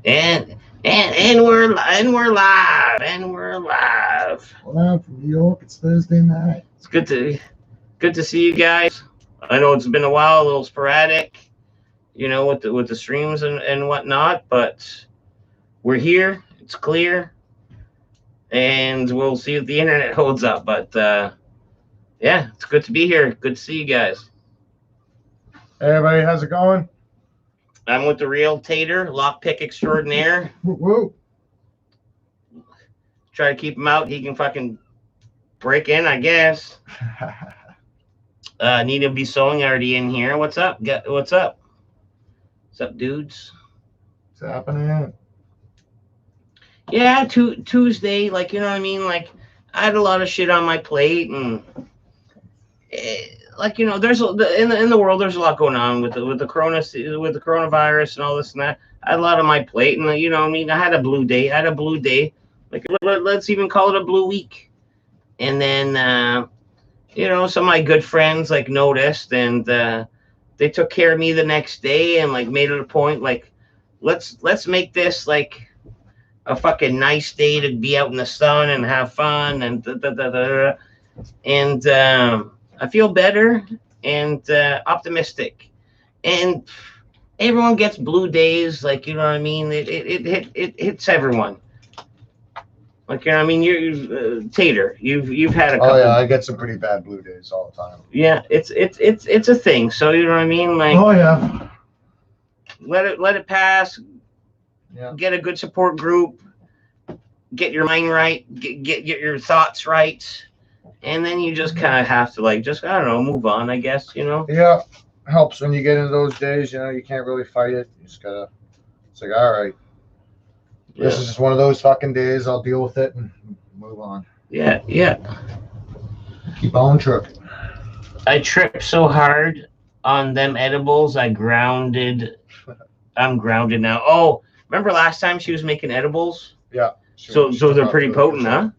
And we're live. Well, from New York, it's Thursday night. It's good to see you guys. I know it's been a while, a little sporadic, with the streams and whatnot, but we're here. It's clear, and we'll see if the internet holds up. But yeah, it's good to be here. Good to see you guys. Hey, everybody, how's it going? I'm with the theTaiter, lockpick extraordinaire. Woo. Try to keep him out. He can fucking break in, I guess. Need to be sewing already in here. What's up? What's up? What's up, dudes? What's happening? Yeah, Tuesday. Like, you know what I mean? Like, I had a lot of shit on my plate, and there's in the world, there's a lot going on with the coronavirus and all this and that. I had a lot on my plate, and you know what I mean? I had a blue day. Like, let's even call it a blue week. And then some of my good friends like noticed, and they took care of me the next day, and like made it a point, like let's make this like a fucking nice day to be out in the sun and have fun and I feel better and optimistic, and everyone gets blue days, like, you know what I mean? It hits everyone. Like, you know what I mean? You're Tater. You've had a couple. Oh yeah, I get some pretty bad blue days all the time. Yeah, it's a thing. So you know what I mean? Like, oh yeah, let it pass. Yeah. Get a good support group. Get your mind right. Get your thoughts right, and then you just kind of have to, like, just, I don't know, move on, I guess. Yeah, helps when you get into those days. You can't really fight it. You just gotta. It's like, all right. Yeah. This is just one of those fucking days. I'll deal with it and move on. Yeah. Keep on tripping. I tripped so hard on them edibles, I grounded. I'm grounded now. Oh, remember last time she was making edibles? Yeah. So they're pretty potent, huh?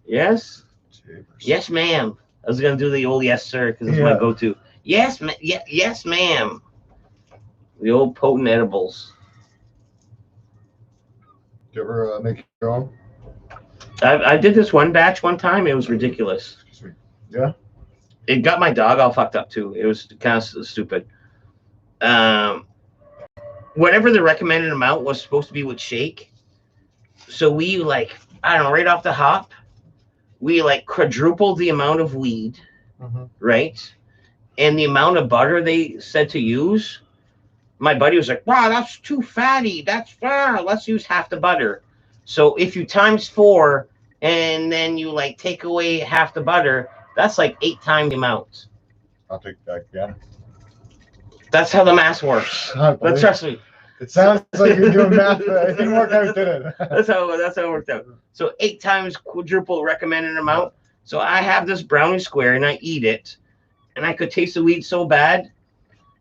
Yes? Jeepers. Yes, ma'am. I was going to do the old yes, sir, because it's my go-to. Yes, yes, ma'am. The old potent edibles. You ever make your own? I did this one batch one time. It was ridiculous. Sweet. Yeah. It got my dog all fucked up too. It was kind of stupid. Whatever the recommended amount was supposed to be with shake. So we, like, I don't know, right off the hop, we like quadrupled the amount of weed, right? And the amount of butter they said to use. My buddy was like, wow, that's too fatty. Let's use half the butter. So if you times 4 and then you like take away half the butter, that's like 8 times the amount. I'll take that. Yeah. That's how the math works. But trust me. It sounds like you're doing math, but it didn't work out, did it? That's how it worked out. So 8 times quadruple recommended amount. So I have this brownie square and I eat it, and I could taste the weed so bad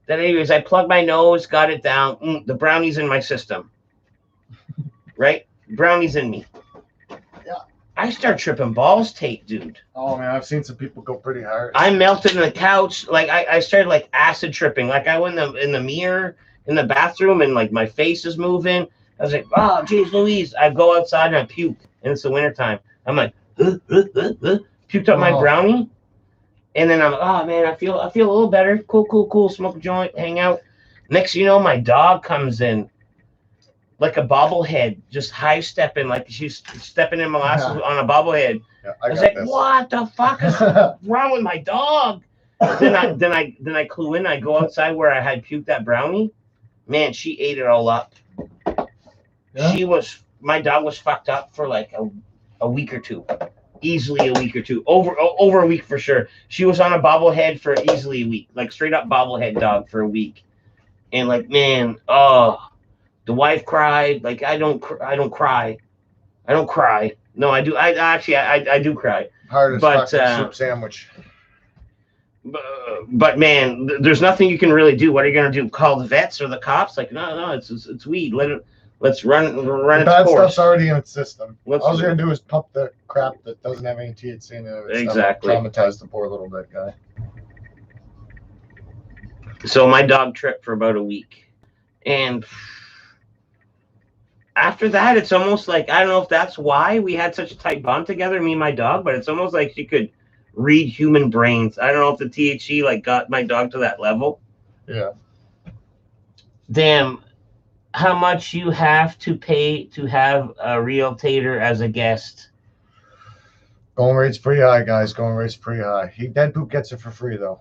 that, anyways, I plugged my nose, got it down. The brownie's in my system, right? Brownie's in me. Yeah. I start tripping balls, dude. Oh man, I've seen some people go pretty hard. I melted in the couch. Like I started like acid tripping. Like I went in the mirror in the bathroom, and like my face is moving. I was like, oh, geez, Louise. I go outside and I puke, and it's the wintertime. I'm like, puked up my brownie. And then I'm, oh man, I feel a little better. Cool. Smoke a joint, hang out. Next, my dog comes in like a bobblehead, just high stepping, like she's stepping in molasses on a bobblehead. Yeah, I was like, what the fuck is wrong with my dog? Then I clue in. I go outside where I had puked that brownie. Man, she ate it all up. Yeah. My dog was fucked up for like a week or two. Easily a week or two, over a week for sure. She was on a bobblehead for easily a week, like straight up bobblehead dog for a week. And like, man, the wife cried. Like, I don't cry. No, I do. I do cry. Hard as fucking soup sandwich. But man, there's nothing you can really do. What are you gonna do? Call the vets or the cops? Like, no, it's weed. Let's run its course. Bad stuff's already in its system. All you're gonna do is pump the crap that doesn't have any THC in it. Exactly. Traumatize the poor little dead guy. So my dog tripped for about a week, and after that, it's almost like, I don't know if that's why we had such a tight bond together, me and my dog, but it's almost like she could read human brains. I don't know if the THC like got my dog to that level. Yeah. Damn, how much you have to pay to have a real tater as a guest? Going rate's pretty high, guys. Going rate's pretty high. Dead Poop gets it for free though.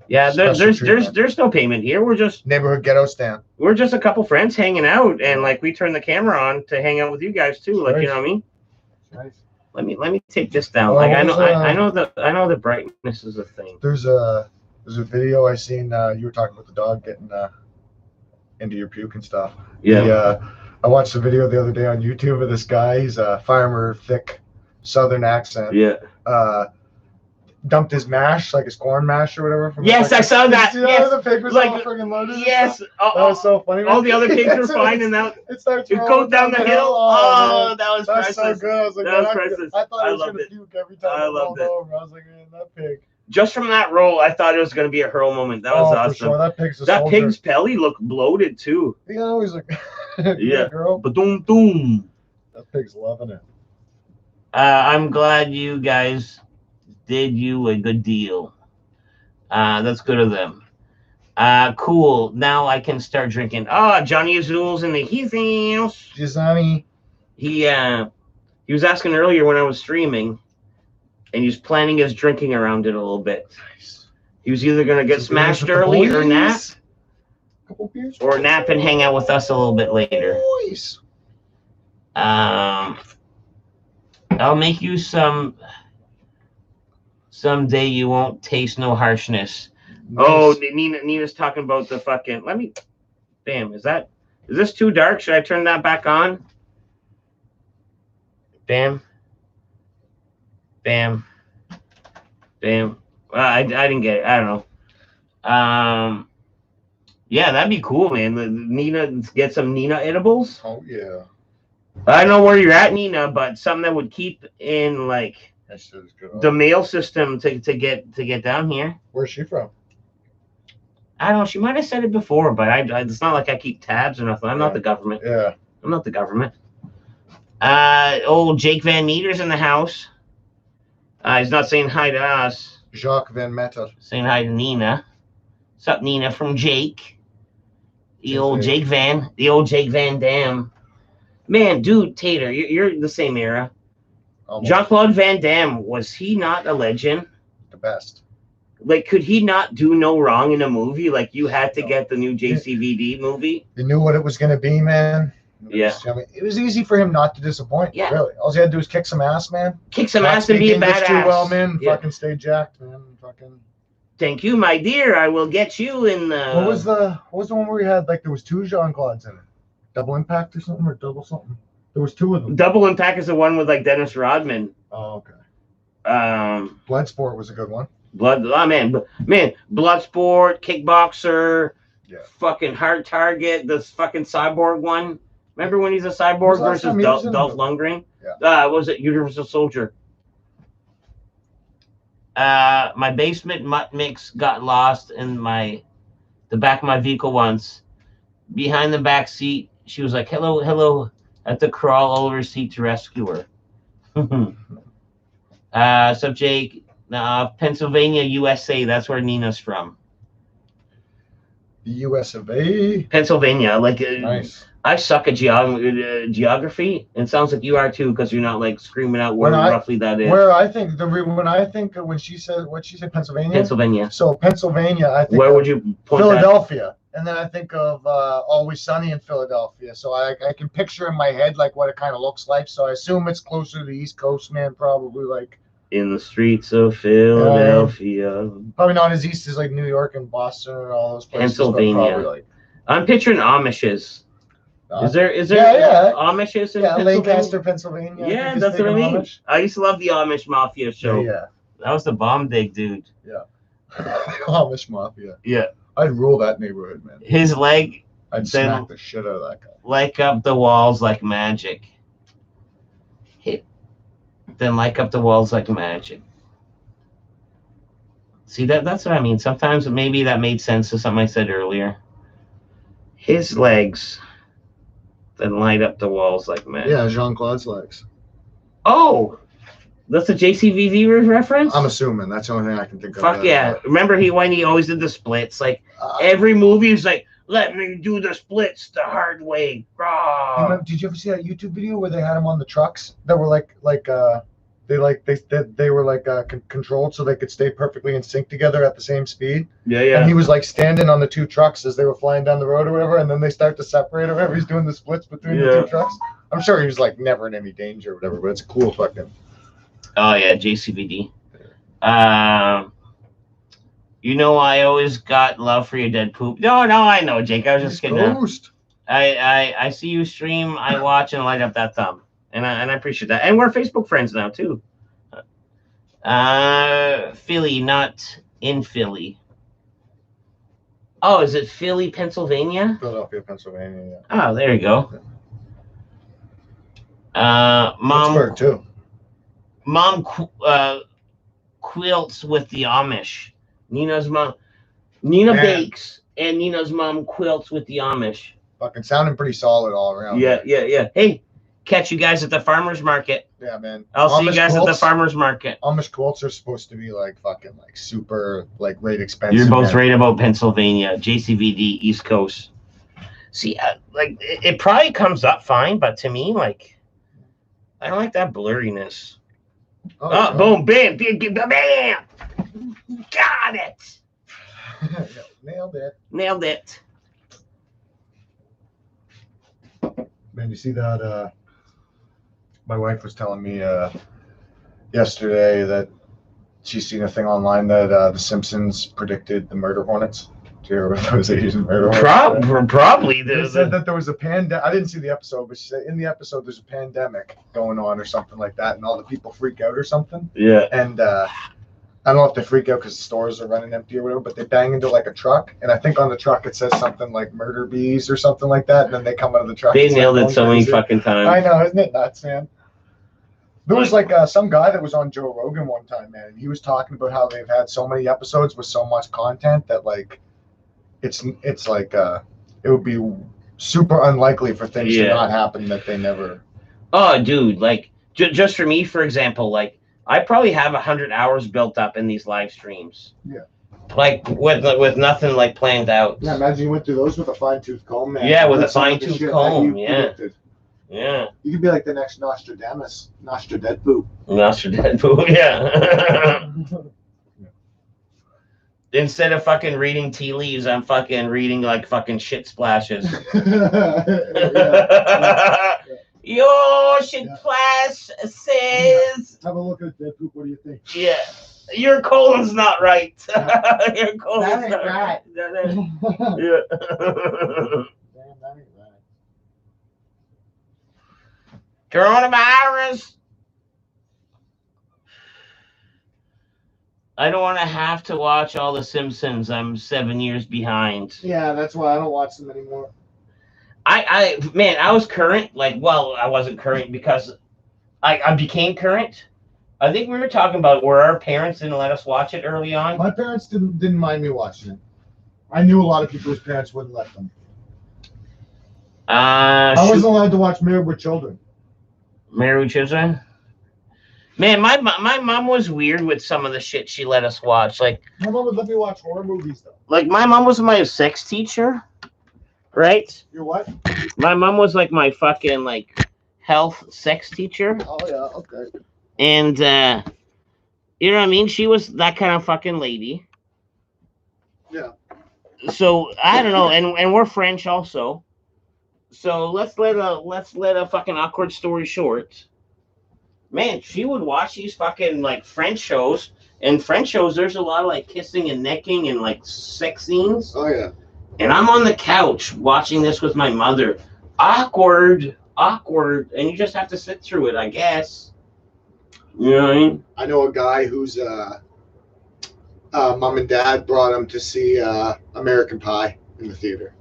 Yeah, Special treatment. there's no payment here. We're just Neighborhood ghetto stand. We're just a couple friends hanging out, and like we turn the camera on to hang out with you guys too. Like, you know what I mean? Nice. Let me take this down. Like I know the brightness is a thing. There's a video I seen. You were talking about the dog getting into your puke and stuff. Yeah. I watched the video the other day on YouTube of this guy. He's a farmer, thick Southern accent. Yeah. Dumped his mash, like his corn mash or whatever. From yes, I saw that. Yes. The pig was like, all friggin' loaded. Yes. That was so funny. All the other pigs were fine, and now it starts it goes down the hill. Oh, that was priceless. That's so good. I was like, that was priceless. I thought I was gonna puke every time I loved it. Over. I was like, man, that pig. Just from that roll, I thought it was gonna be a hurl moment. That was awesome. For sure. That pig's belly looked bloated too. Yeah, always like, yeah, girl. Ba-doom-doom. That pig's loving it. I'm glad you guys did you a good deal. That's good of them. Cool. Now I can start drinking. Johnny Azul's in the house. Johnny. He was asking earlier when I was streaming, and he was planning his drinking around it a little bit. Nice. He was either gonna get smashed early or nap, or nap and hang out with us a little bit later. Boys. I'll make you someday you won't taste no harshness. Nice. Oh, Nina's talking about the fucking. Bam. Is this too dark? Should I turn that back on? Bam. Bam. Bam. I didn't get it. I don't know. Yeah, that'd be cool, man. Nina, get some Nina edibles. Oh yeah. I don't know where you're at, Nina, but something that would keep in like the mail system to get down here. Where's she from? I don't know. She might have said it before, but it's not like I keep tabs or nothing. I'm not the government. Yeah. I'm not the government. Old Jake Van Meter's in the house. He's not saying hi to us. Jacques Van Meter. Saying hi to Nina. What's up, Nina, from Jake? The old Jake Van Damme. Man, dude, Tater, you're the same era. Jean-Claude Van Damme, was he not a legend? The best. Like, could he not do no wrong in a movie? Like, you had to get the new JCVD movie. You knew what it was going to be, man. Yeah. It was easy for him not to disappoint. Yeah. Really. All he had to do was kick some ass, man. Kick some ass and be a badass. Too well, man. Yeah. Fucking stay jacked, man. Fucking. Thank you, my dear. I will get you in the. What was the one where we had, like, there was two Jean-Claudes in it? Double Impact or something, or double something? There was two of them. Double Impact is the one with, like, Dennis Rodman. Oh, okay. Bloodsport was a good one. Bloodsport, Kickboxer, fucking Hard Target, this fucking Cyborg one. Remember when he's a cyborg versus Dolph Lundgren? Yeah. Was it Universal Soldier? My basement mutt mix got lost in the back of my vehicle once. Behind the back seat, she was like, hello, hello. I had to crawl over her seat to rescue her. So Jake, Pennsylvania, USA. That's where Nina's from. The US of A. Pennsylvania. Like, nice. I suck at geography. And it sounds like you are too, because you're not like screaming out where roughly that is. When she said Pennsylvania. Pennsylvania. So Pennsylvania, I think. Where would you point Philadelphia. And then I think of Always Sunny in Philadelphia. So I can picture in my head like what it kind of looks like. So I assume it's closer to the East Coast, man. Probably like in the streets of Philadelphia. Probably not as east as like New York and Boston and all those places. Pennsylvania. I'm picturing Amishes. Is there Amishes in Pennsylvania? Lancaster, Pennsylvania. Yeah, that's what I mean. Amish. I used to love the Amish Mafia show. Yeah. That was the bomb dig, dude. Yeah. Amish Mafia. Yeah. I'd rule that neighborhood, man. His leg. I'd smack the shit out of that guy. Like up the walls like magic. Then like up the walls like magic. See, that's what I mean. Sometimes maybe that made sense to something I said earlier. His legs Then light up the walls like mad. Yeah, Jean-Claude's legs. Oh, that's a JCVD reference? I'm assuming. That's the only thing I can think of. Fuck yeah. Remember when he always did the splits? Like, every movie is like, let me do the splits the hard way. Did you ever see that YouTube video where they had him on the trucks that were they were controlled so they could stay perfectly in sync together at the same speed? Yeah, yeah. And he was like standing on the two trucks as they were flying down the road or whatever, and then they start to separate or whatever. He's doing the splits between the two trucks. I'm sure he was like never in any danger or whatever, but it's cool fucking. Oh yeah, JCVD. You know, I always got love for your dead poop. No, I know, Jake. I was just kidding. I see you stream. I watch and light up that thumb, and I appreciate that. And we're Facebook friends now too. Philly, not in Philly. Oh, is it Philly, Pennsylvania? Philadelphia, Pennsylvania. Yeah. Oh, there you go. Mom. Pittsburgh too. Mom quilts with the Amish. Nina's mom, Nina bakes, and Nina's mom quilts with the Amish. Fucking sounding pretty solid all around. Yeah. Hey, catch you guys at the farmer's market. Yeah, man. I'll see you guys at the farmer's market. Amish quilts are supposed to be like fucking like super like rate expensive. You're both right about Pennsylvania, JCVD, East Coast. See, like it probably comes up fine, but to me, like, I don't like that blurriness. Oh, boom, bam, bam. Got it. Nailed it. Man, you see that? My wife was telling me yesterday that she's seen a thing online that The Simpsons predicted the murder hornets. Do you hear about those Asian murder hornets? Probably. They said that there was a pandemic. I didn't see the episode, but she said in the episode there's a pandemic going on or something like that, and all the people freak out or something. Yeah. And I don't know if they freak out because the stores are running empty or whatever, but they bang into like a truck, and I think on the truck it says something like "murder bees" or something like that, and then they come out of the truck. They nailed it so many fucking times. I know, isn't it nuts, man? There was like some guy that was on Joe Rogan one time, man, and he was talking about how they've had so many episodes with so much content that like it's like it would be super unlikely for things to not happen that they never. Oh, dude, like just for me, for example, like I probably have 100 hours built up in these live streams. Yeah. Like with nothing like planned out. Yeah, imagine you went through those with a fine-tooth comb, man. Yeah, with a fine-tooth comb. Yeah. Yeah. You could be like the next Nostradamus. Nostradedpoo. Nostradedpoo, yeah. Instead of fucking reading tea leaves, I'm fucking reading like fucking shit splashes. Your shit splash says. Have a look at that poop. What do you think? Yeah. Your colon's not right. Your colon's that ain't not right. Yeah. Damn, that ain't right. Coronavirus. I don't want to have to watch all the Simpsons. I'm 7 years behind. Yeah, that's why I don't watch them anymore. Man, I was current. Like, well, I wasn't current because I became current. I think we were talking about where our parents didn't let us watch it early on. My parents didn't mind me watching it. I knew a lot of people whose parents wouldn't let them. I wasn't allowed to watch Married with Children. Married with Children? Man, my mom was weird with some of the shit she let us watch. Like, my mom would let me watch horror movies, though. Like, my mom was my sex teacher, right? Your what? My mom was like my fucking like health sex teacher. Oh yeah, okay. And you know what I mean? She was that kind of fucking lady. Yeah. So I don't know, and we're French also. So let's let a fucking awkward story short. Man, she would watch these fucking like French shows. And French shows, there's a lot of like kissing and necking and like sex scenes. Oh yeah. And I'm on the couch watching this with my mother. Awkward, and you just have to sit through it, I guess. You know what I mean? I know a guy whose mom and dad brought him to see American Pie in the theater.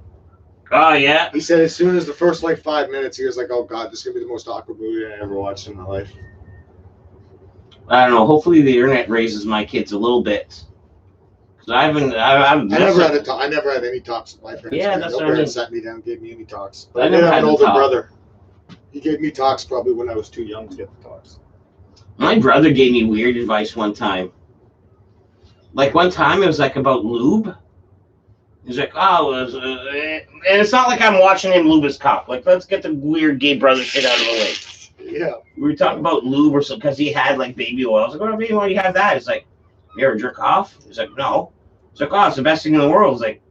Oh yeah. He said as soon as the first like 5 minutes, he was like, "Oh God, this is gonna be the most awkward movie I ever watched in my life." I don't know. Hopefully the internet raises my kids a little bit. So I never had any talks with my parents. Yeah, man. that's No what I mean. parents sat me down, gave me any talks. But I I did never have had an the older talk. brother. He gave me talks probably when I was too young to get the talks. My brother gave me weird advice one time. Like one time it was like about lube. He's like, oh, and it's not like I'm watching him lube his cock. Like, let's get the weird gay brother shit out of the way. Yeah. We were talking about lube or something because he had like baby oil. I was like, oh, baby, why do you have that? He's like, you ever jerk off? He's like, no. He's like, oh, it's the best thing in the world. He's like,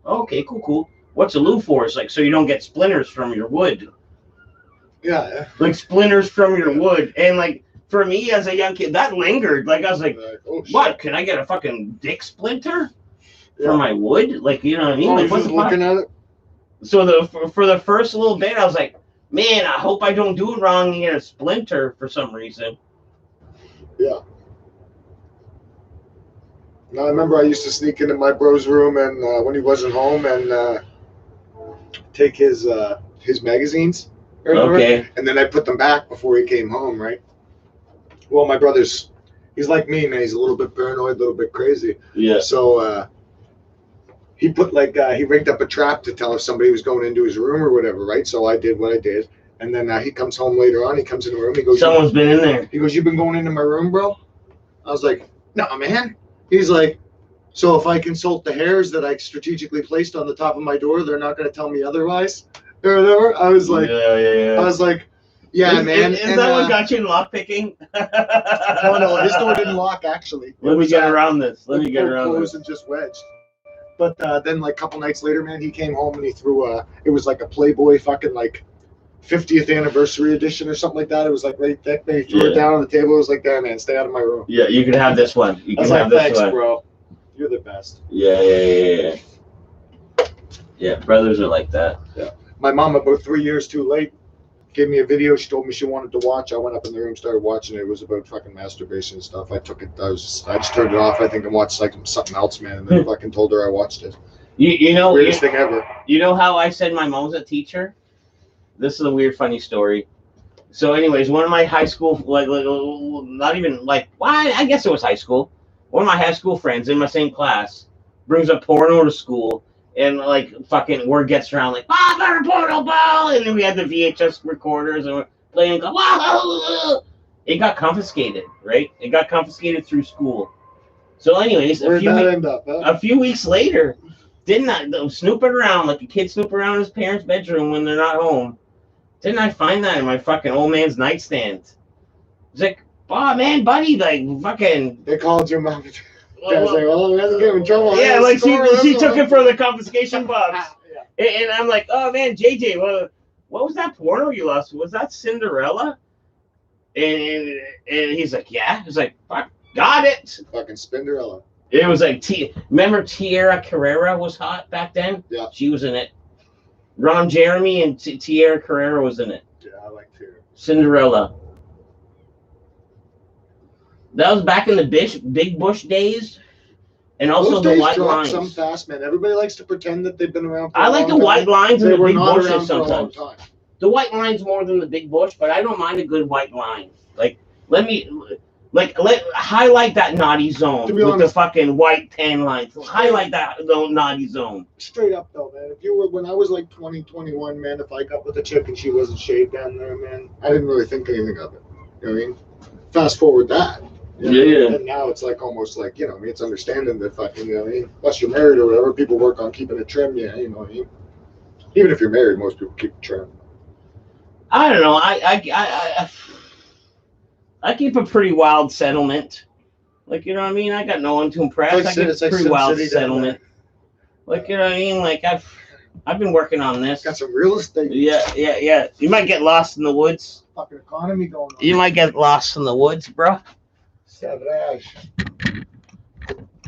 oh, okay, cool. What's a lube for? It's like, so you don't get splinters from your wood. Yeah. Like splinters from your wood. And like, for me as a young kid, that lingered. Like, I was like, oh, what? Can I get a fucking dick splinter for my wood? Like, you know what I mean? Oh, like, just looking at it? So for the first little bit, I was like, man, I hope I don't do it wrong and get a splinter for some reason. Yeah. Now, I remember I used to sneak into my bro's room and when he wasn't home and take his magazines. Okay. And then I put them back before he came home, right? Well, my brother's, he's like me, man. He's a little bit paranoid, a little bit crazy. Yeah. So he put he rigged up a trap to tell if somebody was going into his room or whatever, right? So I did what I did. And then he comes home later on. He comes in the room. He goes, someone's been in there. He goes, you've been going into my room, bro? I was like, no, man. He's like, so if I consult the hairs that I strategically placed on the top of my door, they're not going to tell me otherwise? Or whatever. I was like, yeah. I was like, yeah, man. Is that what got you in lockpicking? No, his door didn't lock, actually. Let me get around this. Let me get around this. Closed and just wedged. But then, like, a couple nights later, man, he came home and he threw it was like a Playboy fucking, like, 50th anniversary edition or something like that. It was like right there. He threw it down on the table. It was like, there, man, stay out of my room. Yeah, you can have this one. You can have this thanks, one. Bro. You're the best. Yeah. Yeah, brothers are like that. Yeah. My mom, about 3 years too late, gave me a video she told me she wanted to watch. I went up in the room, started watching it. It was about fucking masturbation and stuff. I just turned it off, I think, and watched like something else, man, and then fucking told her I watched it. You know, weirdest thing ever. You know how I said my mom's a teacher? This is a weird, funny story. So, anyways, one of my high school, not even like, well, I guess it was high school. One of my high school friends in my same class brings a porno to school, and like fucking word gets around like, "Bob, our porno ball!" And then we had the VHS recorders and we're playing. Wow! It got confiscated, right? It got confiscated through school. So, anyways, a few weeks later, didn't I snooping around like a kid snooping around in his parents' bedroom when they're not home? Didn't I find that in my fucking old man's nightstand? It's like, oh man, buddy, like fucking. They called your mom. I was like, well, let's get in trouble. Yeah, like she took it for the confiscation box. Yeah. And I'm like, oh man, JJ, what was that porno you lost? Was that Cinderella? And he's like, yeah. He's like, fuck, got it. Fucking Spinderella. It was like remember Tierra Carrera was hot back then? Yeah. She was in it. Ron Jeremy and Tierra Carrera was in it. Yeah, I like Tierra. Cinderella. That was back in the Big Bush days, and also the white lines. Some fast, man. Everybody likes to pretend that they've been around. I like the white lines and the big bushes sometimes. The white lines more than the big bush, but I don't mind a good white line. Like let highlight that naughty zone with honest, the fucking white tan lines. Highlight that naughty zone. Straight up though, man. When I was like 20, 21, man, if I got with a chick and she wasn't shaved down there, man, I didn't really think anything of it. You know what I mean? Fast forward that. Yeah. And now it's like almost like, you know, I mean, it's understanding that fucking, you know what I mean? Unless you're married or whatever, people work on keeping it trim, yeah, you know what I mean? Even if you're married, most people keep it trim. I don't know. I keep a pretty wild settlement. Like, you know what I mean? I got no one to impress. I keep a pretty wild settlement. Like, you know what I mean? Like, I've been working on this. Got some real estate. Yeah. You might get lost in the woods. Fucking economy going on. You might get lost in the woods, bro. Savage.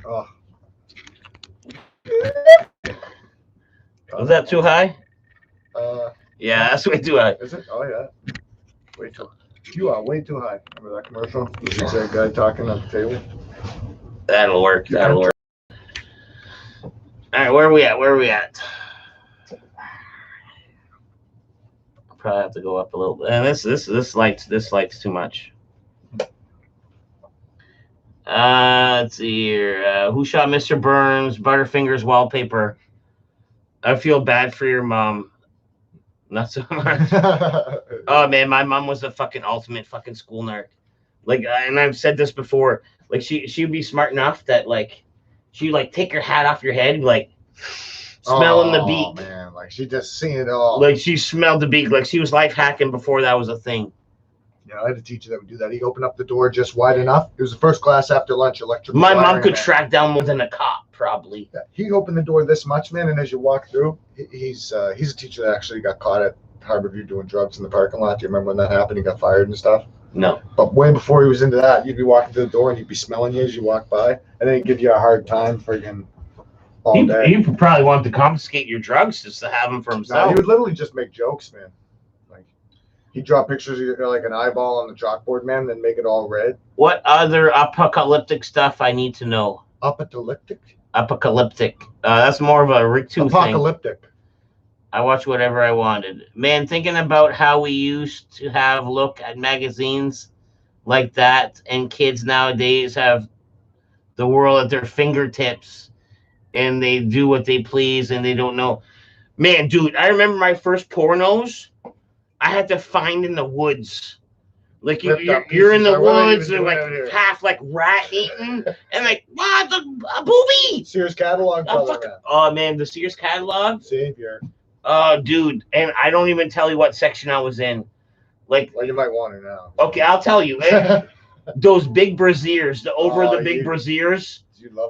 Oh. Was that too high? Yeah, that's way too high. Is it? Oh, yeah. Way too high. You are way too high. Remember that commercial? The zigzag guy talking at the table? That'll work. All right, where are we at? I'll probably have to go up a little bit. And this light's too much. Let's see here. Who shot Mr. Burns? Butterfingers wallpaper. I feel bad for your mom. Not so much. Oh man, my mom was the fucking ultimate fucking school nerd. Like, and I've said this before. Like, she'd be smart enough that like, she like take her hat off your head, like smelling the beak. Oh man, like she just seen it all. Like she smelled the beak. Like she was life hacking before that was a thing. Yeah, I had a teacher that would do that. He'd open up the door just wide enough. It was the first class after lunch, electrical. My mom could track down more than a cop, probably. Yeah, he'd open the door this much, man, and as you walk through, he's a teacher that actually got caught at Harborview doing drugs in the parking lot. Do you remember when that happened? He got fired and stuff. No. But way before he was into that, you'd be walking through the door and he'd be smelling you as you walk by, and then he'd give you a hard time friggin' all day. He probably wanted to confiscate your drugs just to have them for himself. No, he would literally just make jokes, man. Like he'd draw pictures of your, like an eyeball on the chalkboard, man, then make it all red. What other apocalyptic stuff I need to know? Apocalyptic? Apocalyptic. That's more of a Rick 2 Apocalyptic. thing. I watched whatever I wanted. Man, thinking about how we used to have look at magazines like that, and kids nowadays have the world at their fingertips, and they do what they please, and they don't know. Man, dude, I remember my first pornos. I had to find in the woods. Like you're in the woods and like half like rat eaten and like what a booby. Sears catalog. Oh man, the Sears catalog. Savior. Oh dude, and I don't even tell you what section I was in. Like, well, you might want to know. Okay, I'll tell you. Those big brassieres, the big brassieres.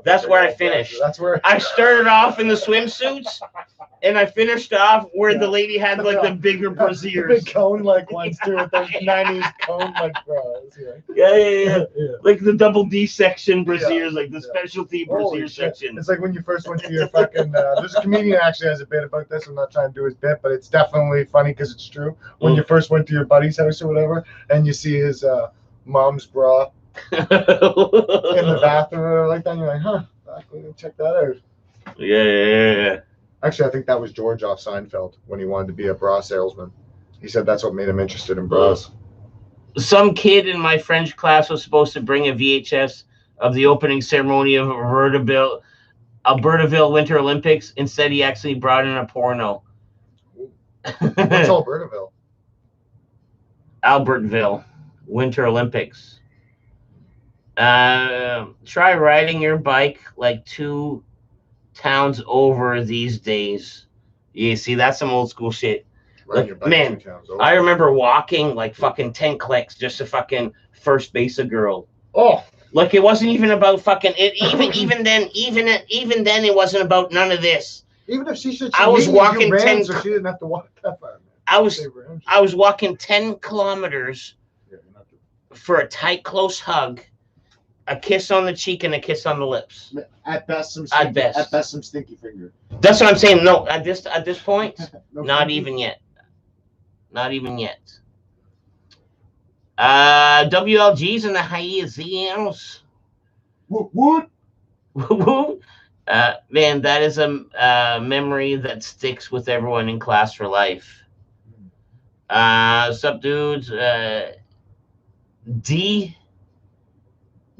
That's where I finished. That's where I started off in the swimsuits, and I finished off where the lady had like the bigger brassieres. The big cone like ones too, with those 90s cone like bras. Yeah. Like the double D section brassieres, like the specialty brassiere section. It's like when you first went to your fucking. There's a comedian actually has a bit about this. I'm not trying to do his bit, but it's definitely funny because it's true. When you first went to your buddy's house or whatever, and you see his mom's bra in the bathroom or like that, and you're like, huh, check that out. Yeah. Actually, I think that was George off Seinfeld when he wanted to be a bra salesman. He said that's what made him interested in bras. Some kid in my French class was supposed to bring a VHS of the opening ceremony of Albertaville Winter Olympics. Instead, he actually brought in a porno. What's Albertaville? Albertville Winter Olympics. Try riding your bike like 2 towns over these days. You see, that's some old school shit. Like, man, I remember walking like fucking 10 clicks just to fucking first base a girl. Oh, like it wasn't even about fucking it. Even then, it wasn't about none of this. Even if she said I was walking 10, so she didn't have to walk that far. I was walking 10 kilometers for a tight, close hug, a kiss on the cheek, and a kiss on the lips. At best, some stinky finger. That's what I'm saying. No, at this point, not even yet. Not even yet. WLG's in the Hyenas. What? Man, that is a memory that sticks with everyone in class for life. Sup, dudes?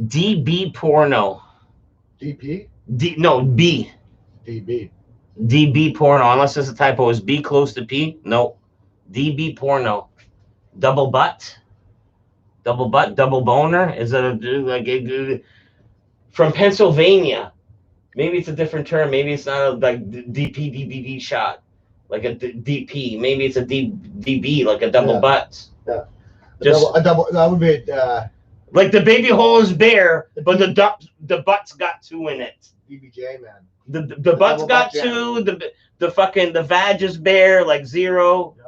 DB porno. DP? B. DB. DB porno. Unless there's a typo. Is B close to P? No. DB porno. Double butt, double boner. Is it from Pennsylvania? Maybe it's a different term. Maybe it's not like DP shot, like a DP. Maybe it's a DB, like a double butt. Yeah. A double. That would be like the baby hole is bare, but the butt's got 2 in it. DBJ, man. The butt's got 2. The vag is bare, like 0. Yeah.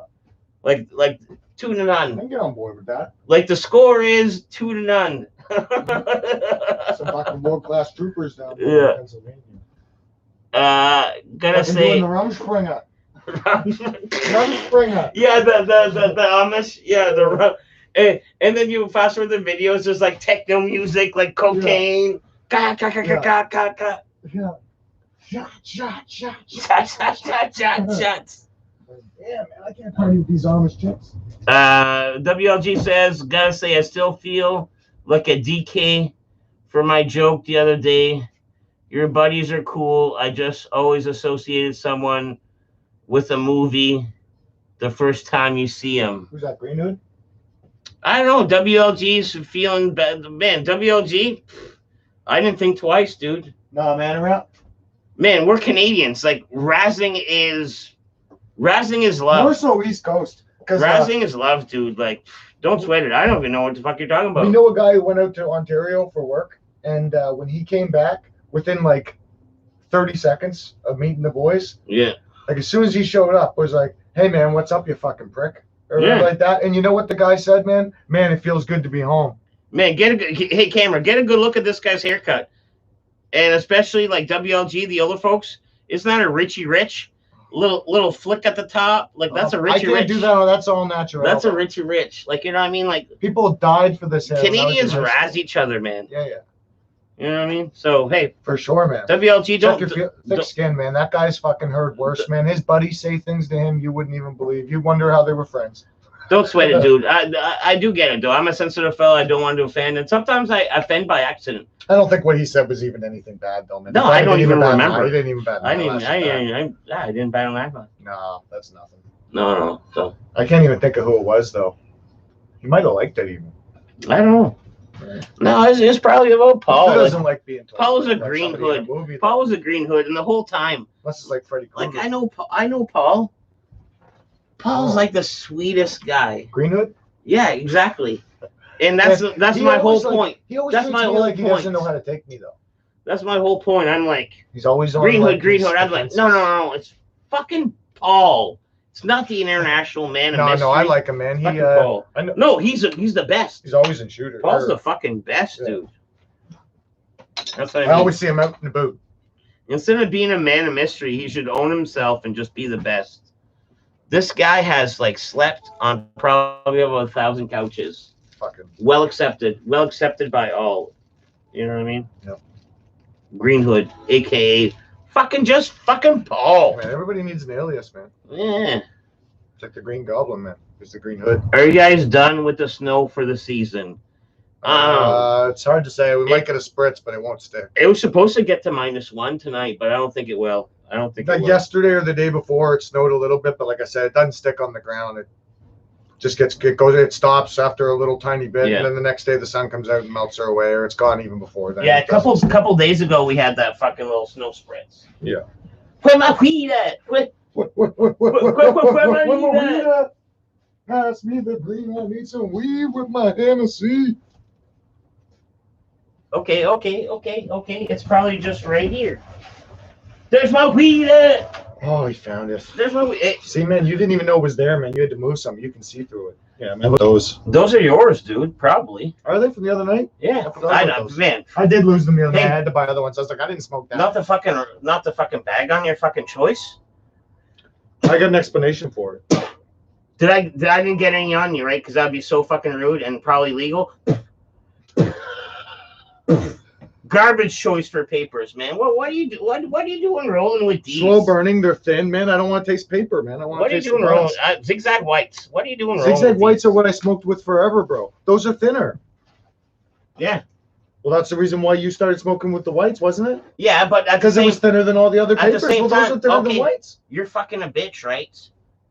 Like 2 to none. I can get on board with that. Like the score is 2 to none. Some fucking world-class troopers down there in Pennsylvania. Gonna say doing the Rumspringa. Rumspringa. Yeah, the Amish. Yeah, and then you fast forward the videos. There's like techno music, like cocaine. Yeah. Shots. Yeah, man, I can't party with these Amish chicks. WLG says, gotta say, I still feel like a DK for my joke the other day. Your buddies are cool. I just always associated someone with a movie the first time you see them. Who's that, Greenwood? I don't know. WLG's feeling bad. Man, WLG, I didn't think twice, dude. No, man, Man, we're Canadians. Like, razzing is love. More so East Coast. Razzing is love, dude. Like, don't sweat it. I don't even know what the fuck you're talking about. We know a guy who went out to Ontario for work, and when he came back, within like 30 seconds of meeting the boys, yeah, like as soon as he showed up, was like, "Hey man, what's up, you fucking prick?" Or like that. And you know what the guy said, man? Man, it feels good to be home. Man, hey camera, get a good look at this guy's haircut, and especially like WLG, the older folks. Isn't that a Richie Rich? Little flick at the top, like that's a Richie Rich. I can't do that. That's all natural. That's a Richie Rich. Like, you know what I mean? Like, people died for this. Canadians razz each other, man. Yeah. You know what I mean? So hey, for sure, man. WLG, don't thick skin, man. That guy's fucking heard worse, man. His buddies say things to him you wouldn't even believe. You wonder how they were friends. Don't sweat it, dude. I do get it, though. I'm a sensitive fella. I don't want to offend, and sometimes I offend by accident. I don't think what he said was even anything bad, though, man. No, I don't even remember. He didn't even bat. I didn't bat on that one. No, that's nothing. No. So I can't even think of who it was, though. He might have liked it even. I don't know. Right. No, it's probably about Paul. He doesn't like being told. Paul was a green hood. Paul was a green hood, and the whole time. Unless it's like Freddie Krueger. Like I know Paul. Paul's like the sweetest guy. Green hood? Yeah, exactly. And that's my whole point. He always that's my whole point. He doesn't know how to take me though. That's my whole point. I'm like, he's always on green hood. I'm like, no. It's fucking Paul. It's not the international man of mystery. No, I like him, man. Paul. No, he's the best. He's always in shooter. Paul's the fucking best, dude. That's what I mean. I always see him out in the boot. Instead of being a man of mystery, he should own himself and just be the best. This guy has like slept on probably over 1,000 couches. Fucking well accepted by all. You know what I mean? Yep. Green Hood, aka fucking Paul. Man, everybody needs an alias, man. Yeah. It's like the Green Goblin, man. It's the Green Hood. Are you guys done with the snow for the season? It's hard to say. We might get a spritz, but it won't stick. It was supposed to get to -1 tonight, but I don't think it will. Like yesterday or the day before, it snowed a little bit, but like I said, it doesn't stick on the ground. It just it stops after a little tiny bit, and then the next day the sun comes out and melts her away, or it's gone even before then. Yeah, a couple days ago we had that fucking little snow spritz. Yeah. Where my weed at? Where my weed at? Pass me the green. I need some weed with my Hennessy. Okay. It's probably just right here. There's my weed at. Oh, he found it. There's my weed. See, man, you didn't even know it was there, man. You had to move something. You can see through it. Yeah, man. Those are yours, dude. Probably. Are they from the other night? Yeah. I know, man. I did lose them the other night. I had to buy other ones. I was like, I didn't smoke that. Not the fucking bag on your fucking choice. I got an explanation for it. I didn't get any on you, right? Because that'd be so fucking rude and probably legal. Garbage choice for papers, man. What are you doing rolling with these? Slow burning, they're thin, man. I don't want to taste paper, man. I want to taste. What are you doing rolling? Zigzag whites. What are you doing rolling? Zigzag whites are what I smoked with forever, bro. Those are thinner. Yeah. Well, that's the reason why you started smoking with the whites, wasn't it? Yeah, but because it was thinner than all the other papers. At the same time, those are thinner than whites. You're fucking a bitch, right?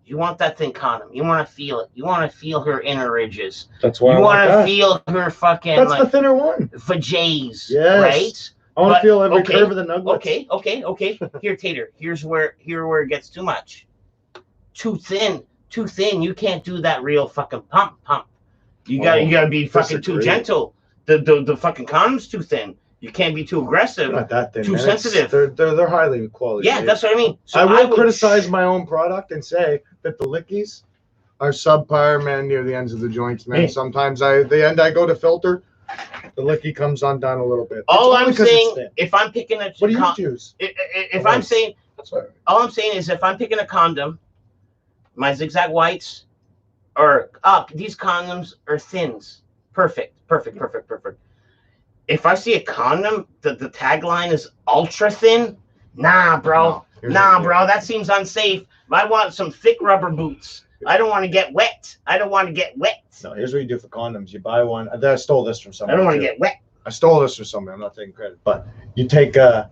You want that thing condom. You want to feel it. You want to feel her inner ridges. That's why you want to feel her fucking. That's the thinner one. Vajays, yes. Right? I want to feel every curve of the nuggets. Okay. Here, Tater. Here's where it gets too much. Too thin. You can't do that real fucking pump. You gotta be fucking too gentle. The fucking condom's too thin. You can't be too aggressive. Not that thin. Too sensitive. They're highly quality. Yeah, that's what I mean. So I will criticize my own product and say that the lickies are subpar, man, near the ends of the joints, man. Hey. Sometimes the end I go to filter, the licky comes undone a little bit. All I'm saying, if I'm picking a what do you choose? All I'm saying is if I'm picking a condom, my zigzag whites are up. These condoms are thins. Perfect. If I see a condom, the tagline is ultra thin. Nah, bro. That seems unsafe. I want some thick rubber boots. I don't want to get wet. No, here's what you do for condoms. You buy one. I stole this from someone. I don't want to get wet. I stole this from somebody. I'm not taking credit, but you take a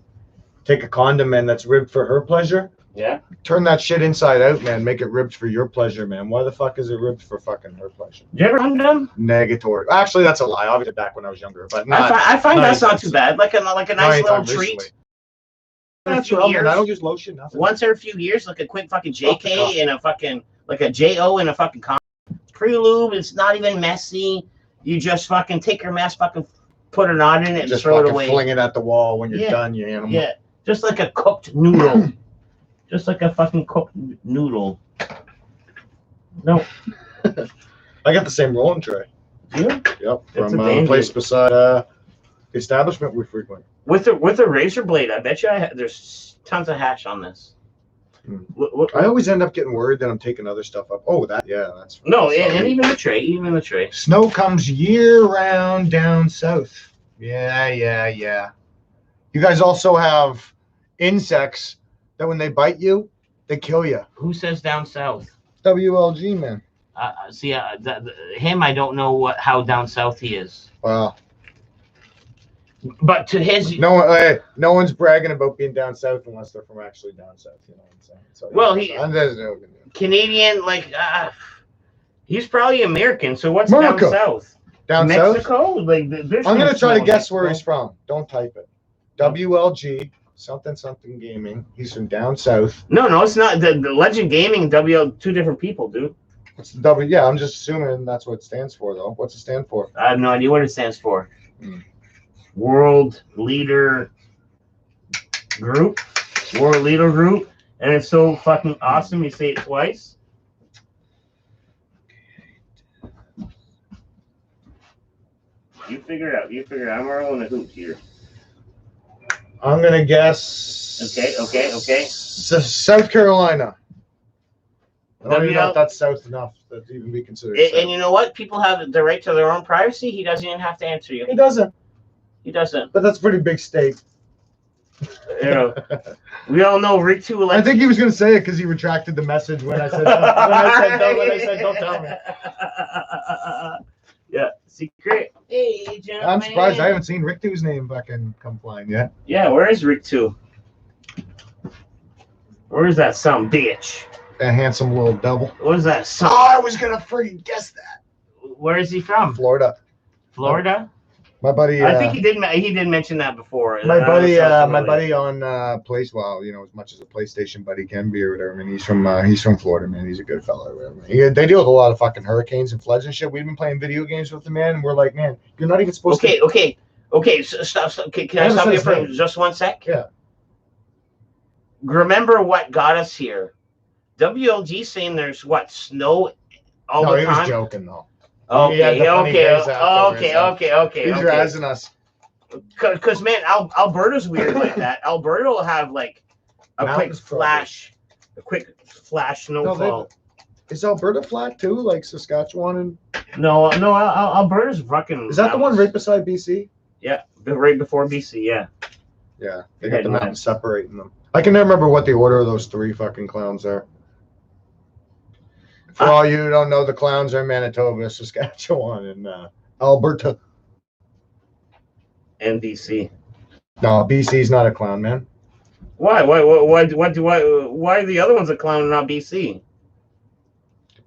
condom, man, that's ribbed for her pleasure. Yeah. Turn that shit inside out, man. Make it ribbed for your pleasure, man. Why the fuck is it ribbed for fucking her pleasure? Did you ever condom? Negatory. Actually, that's a lie. Obviously, back when I was younger, but I find that's not too bad. Like a nice little treat. That's I don't use lotion. Nothing. Once every few years, like a quick fucking JK and a fucking like a JO and a fucking pre-lube. It's not even messy. You just fucking take your mess, fucking put a knot in it, and throw it away. Fling it at the wall when you're done, you animal. Yeah, just like a cooked noodle. Just like a fucking cooked noodle. No. I got the same rolling tray. Do you? Yep. From a place beside the establishment we frequent. With a razor blade, I bet you there's tons of hash on this. I always end up getting worried that I'm taking other stuff up. Oh, that's no, and even the tray, Snow comes year round down south. Yeah. You guys also have insects that when they bite you, they kill you. Who says down south? WLG, man. See, him, I don't know how down south he is. Wow. But to his no one's bragging about being down south unless they're from actually down south. You know what I'm saying? So, well, I'm just joking. Canadian, like he's probably American. So what's down south? Down Mexico? South? Like I'm gonna try to guess where he's from. Don't type it. WLG something gaming. He's from down south. No, it's not. The Legend Gaming WL, two different people, dude. It's the W. Yeah, I'm just assuming that's what it stands for, though. What's it stand for? I have no idea what it stands for. World Leader Group, and it's so fucking awesome. You say it twice. You figure it out. I'm rolling a hoot here. I'm gonna guess. Okay. South Carolina. I don't even know if that's south enough to even be considered. And you know what? People have the right to their own privacy. He doesn't even have to answer you. He doesn't. But that's a pretty big state. You know, we all know Rick too. I think he was going to say it because he retracted the message when I said don't tell me. Yeah, secret agent. I'm surprised I haven't seen Rick 2's name fucking come flying yet. Yeah, where is Rick 2? Where is that some bitch? That handsome little devil. What is that some? Oh, I was gonna freaking guess that. Where is he from? Florida. My buddy. I think he did mention that before. My buddy on place. Well, you know, as much as a PlayStation buddy can be or whatever. I mean, he's from Florida, man. He's a good fellow. Or whatever. They deal with a lot of fucking hurricanes and floods and shit. We've been playing video games with the man, and we're like, man, you're not even supposed to. Okay. So stop. Can I stop you for just 1 sec? Yeah. Remember what got us here? WLG saying there's snow all the time. No, he was joking though. Okay. He's razzing us. Because man, Alberta's weird like that. Alberta will have like a quick flash snowfall. Is Alberta flat too, like Saskatchewan and? No. Alberta's fucking. Is that the one right beside BC? Yeah, right before BC. Yeah. Yeah, they got the mountains separating them. I can never remember what the order of those three fucking clowns are. For all you who don't know, the clowns are in Manitoba, Saskatchewan, and Alberta. And BC. No, BC's not a clown, man. Why are the other ones a clown and not BC?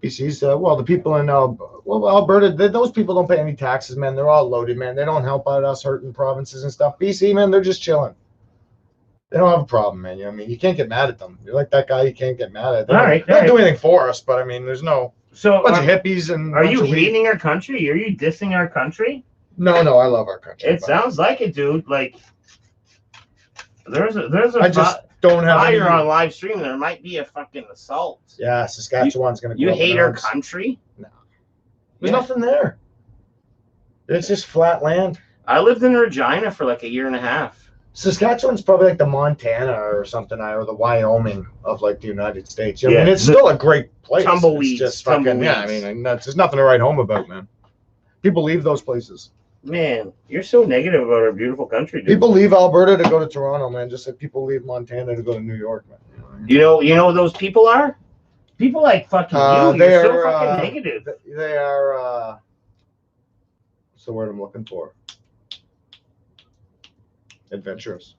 BC's the people in Alberta. Those people don't pay any taxes, man. They're all loaded, man. They don't help out us hurting provinces and stuff. BC, man, they're just chilling. They don't have a problem, man. You know what I mean? You can't get mad at them. You're like that guy. You can't get mad at. They don't do anything for us, but I mean, there's no bunch of hippies and. Are you hating our country? Are you dissing our country? No, I love our country. It sounds like it, dude. Like there's a don't have fire on live stream. There might be a fucking assault. Yeah, Saskatchewan's gonna. You hate our country? No, there's nothing there. It's just flat land. I lived in Regina for like a year and a half. Saskatchewan's probably like the Montana or something, or the Wyoming of like the United States. I mean, it's still a great place. Tumbleweeds. It's just fucking, yeah, I mean, there's nothing to write home about, man. People leave those places. Man, you're so negative about our beautiful country, dude. People leave Alberta to go to Toronto, man. Just like people leave Montana to go to New York, man. You know who those people are? People like fucking you. You're so fucking negative. They are. What's the word I'm looking for? Adventurous.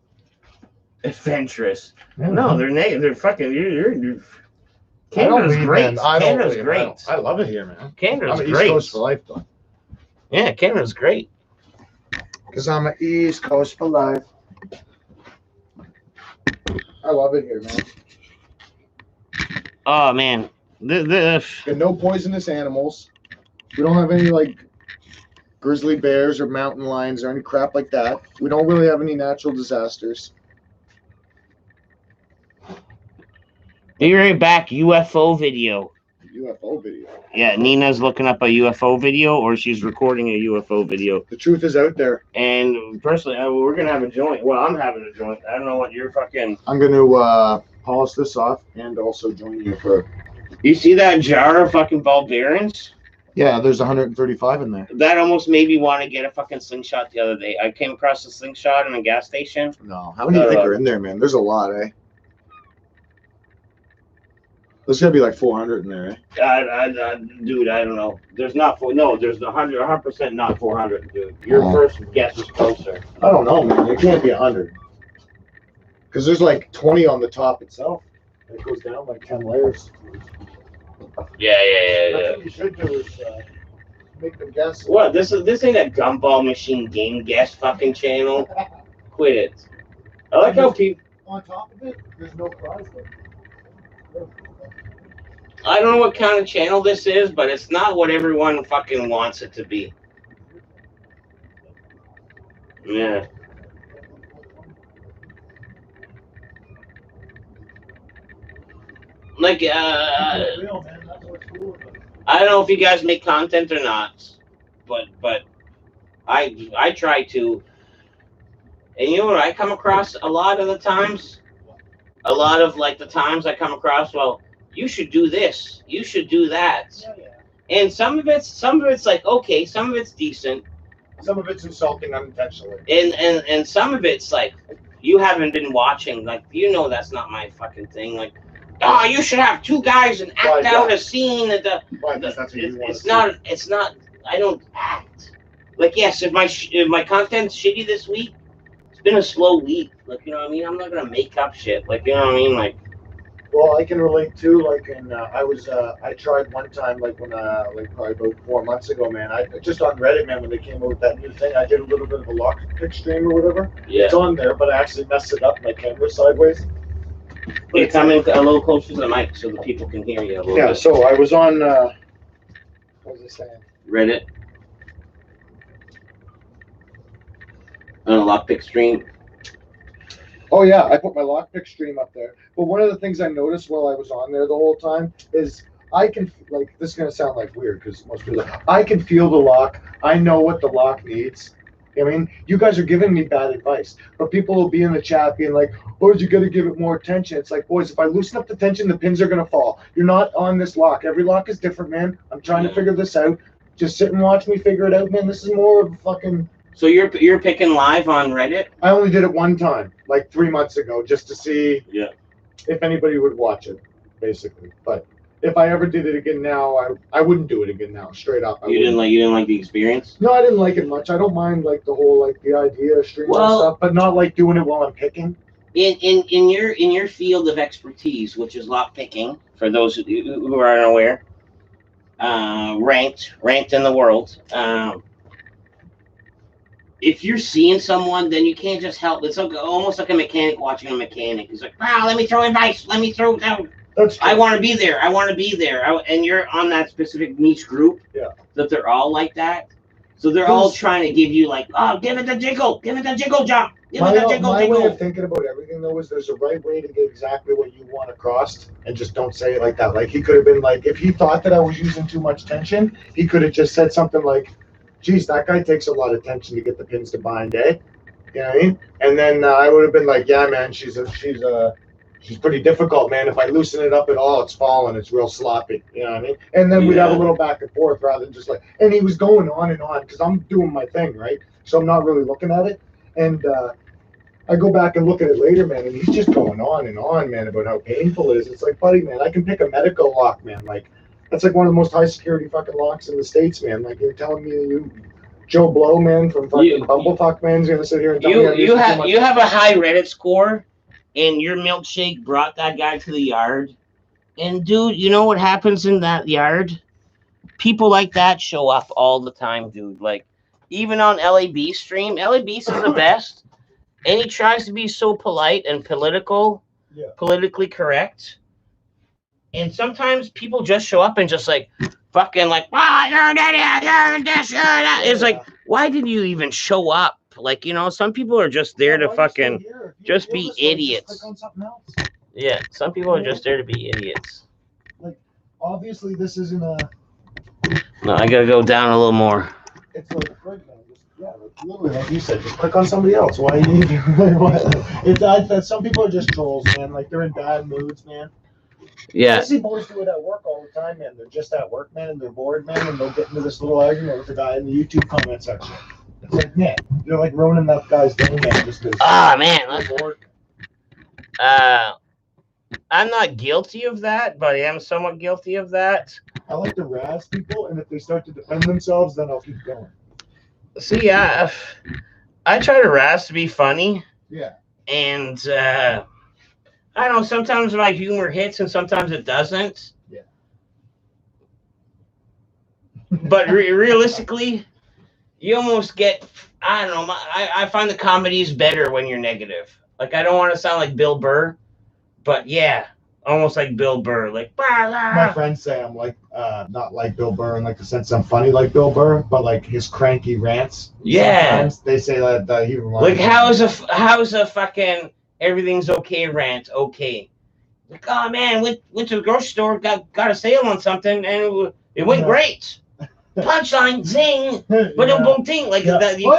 Adventurous. Yeah. No, they're negative. They're fucking. You're I don't Canada's leave, great. man. I don't Canada's leave. great. I love it here, man. Canada's I'm an great. East Coast for life, though. Yeah, Canada's great. Because I'm an East Coast for life. I love it here, man. Oh man, Got no poisonous animals. We don't have any like grizzly bears or mountain lions or any crap like that. We don't really have any natural disasters. be right back. UFO video. UFO video. Yeah, Nina's looking up a UFO video, or she's recording a UFO video. The truth is out there. And personally, we're gonna have a joint. Well, I'm having a joint. I don't know what you're fucking. I'm going to polish this off and also join you for. You see that jar of fucking ball bearings? Yeah, there's 135 in there. That almost made me want to get a fucking slingshot the other day. I came across a slingshot in a gas station. No, how many do you think are in there, man? There's a lot, eh? There's gotta be like 400 in there, eh? Dude, I don't know. There's not there's 100% not 400, dude. Your first guess was closer. I don't know, man. It can't be 100. Because there's like 20 on the top itself. It goes down like 10 layers. Yeah. That's what you should do is make them guess. What? This ain't a gumball machine game guess fucking channel. Quit it. I like how people. On top of it, there's no prize left. I don't know what kind of channel this is, but it's not what everyone fucking wants it to be. Yeah. Like, I don't know if you guys make content or not, but I try to. And you know what I come across a lot of the times? A lot of like the times I come across, well, you should do this, you should do that. And some of it's like okay, some of it's decent. Some of it's insulting unintentionally. And some of it's like you haven't been watching, like that's not my fucking thing. Like, oh, you should have two guys and act out a scene at the that's what you want it's not I don't act. Like yes, if my content's shitty this week, it's been a slow week. Like, you know what I mean? I'm not gonna make up shit. Like, you know what I mean? Like, well, I can relate too. Like, I tried one time, like when, like probably about 4 months ago, man. I just on Reddit, man, when they came out with that new thing, I did a little bit of a lockpick stream or whatever. yeah. It's on there, but I actually messed it up. My camera sideways. You come in a little closer to the mic so the people can hear you a little bit. So I was on. What was I saying? Reddit. On a lockpick stream. Oh yeah, I put my lockpick stream up there. But one of the things I noticed while I was on there the whole time is I can, like, this is gonna sound like weird because most people, I can feel the lock. I know what the lock needs. I mean, you guys are giving me bad advice, but people will be in the chat being like, "Oh, you got to give it more attention." It's like, boys, if I loosen up the tension, the pins are gonna fall. You're not on this lock. Every lock is different, man. I'm trying to figure this out. Just sit and watch me figure it out, man. This is more of a fucking. So you're picking live on Reddit? I only did it one time, like 3 months ago, just to see if anybody would watch it, basically. But if I ever did it again now, I wouldn't do it again now, straight up. You didn't like the experience? No, I didn't like it much. I don't mind like the whole like the idea of streaming and stuff, but not like doing it while I'm picking. In your field of expertise, which is lock picking, for those who are unaware, ranked in the world. If you're seeing someone, then you can't just help. It's like, almost like a mechanic watching a mechanic. He's like, wow, let me throw advice. Let me throw down. I want to be there. I want to be there. And you're on that specific niche group. Yeah. That they're all like that. So they're all trying to give you like, oh, give it the jiggle. Give it the jiggle jump. Give it the jiggle. My way of thinking about everything, though, is there's a right way to get exactly what you want across and just don't say it like that. Like, he could have been like, if he thought that I was using too much tension, he could have just said something like, geez, that guy takes a lot of tension to get the pins to bind, eh? You know what I mean? And then I would have been like, yeah, man, she's pretty difficult, man. If I loosen it up at all, it's falling. It's real sloppy. You know what I mean? And then we'd have a little back and forth rather than just like, and he was going on and on because I'm doing my thing, right? So I'm not really looking at it. And I go back and look at it later, man, and he's just going on, man, about how painful it is. It's like, buddy, man, I can pick a medical lock, man. Like, that's like one of the most high security fucking locks in the States, man. Like, you're telling me you Joe Blow, man, from fucking Bumblefuck, man's gonna sit here and tell me you have a high Reddit score, and your milkshake brought that guy to the yard. And dude, you know what happens in that yard? People like that show up all the time, dude. Like, even on LAB stream, LAB is the best, and he tries to be so polite and politically correct. And sometimes people just show up and just like fucking like, you're an idiot, you're this, you're that. It's like, why did you even show up? Like, you know, some people are just there to fucking just be idiots. Yeah, some people are just there to be idiots. Like, obviously, this isn't a. No, I gotta go down a little more. It's like, literally, like you said, just click on somebody else. Why you need to? Some people are just trolls, man. Like, they're in bad moods, man. Yeah. I see boys do it at work all the time, man. They're just at work, man, and they're bored, man, and they'll get into this little argument with the guy in the YouTube comment section. It's like, man, they're like ruining that guy's day, man, just because. Man, I'm not guilty of that, but I am somewhat guilty of that. I like to razz people, and if they start to defend themselves, then I'll keep going. See, I try to razz to be funny. Yeah. And I don't know, sometimes my humor hits and sometimes it doesn't. Yeah. But realistically, you almost get, I don't know, I find the comedies better when you're negative. Like, I don't want to sound like Bill Burr, but yeah, almost like Bill Burr. Like, my friends say I'm like, not like Bill Burr in like the sense I'm funny like Bill Burr, but like his cranky rants. Yeah. Sometimes they say that he reminds like, how's a fucking everything okay rant okay? Like, oh man, went to the grocery store, got a sale on something, and it went great. Punchline, zing, but boom, ding, like that. You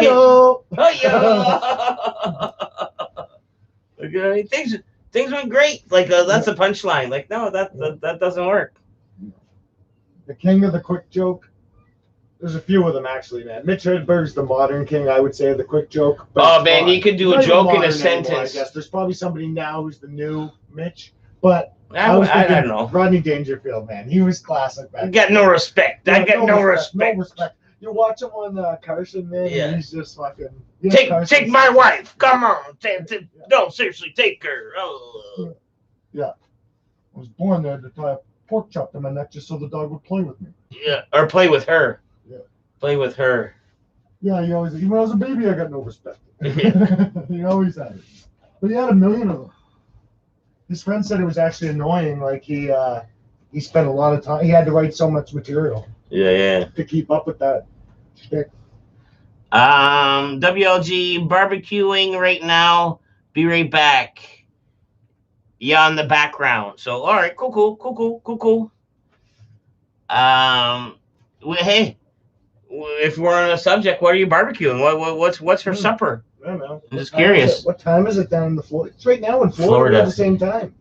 can't. Things went great. Like that's a punchline. Like, no, that doesn't work. The king of the quick joke. There's a few of them actually, man. Mitch Hedberg's the modern king, I would say, of the quick joke. Oh man, he could do a joke in a sentence. Anymore, I guess there's probably somebody now who's the new Mitch, but I don't know. Rodney Dangerfield, man, he was classic back. I got no respect. I got no respect. No respect. You watch him on Carson, man, and he's just fucking. Take my wife. Come on. No, seriously, take her. Oh. Yeah. I was born there to tie a pork chop to my neck just so the dog would play with me. Yeah, or play with her. Yeah. Play with her. Yeah, he always. Even when I was a baby, I got no respect. He always had it. But he had a million of them. His friend said it was actually annoying. Like he spent a lot of time. He had to write so much material. Yeah. To keep up with that shtick. WLG barbecuing right now. Be right back. Yeah, in the background. So, all right, cool. Hey, if we're on a subject, what are you barbecuing? What's for supper? I don't know. I'm just curious. What time is it down in the Florida? It's right now in Florida at the same time.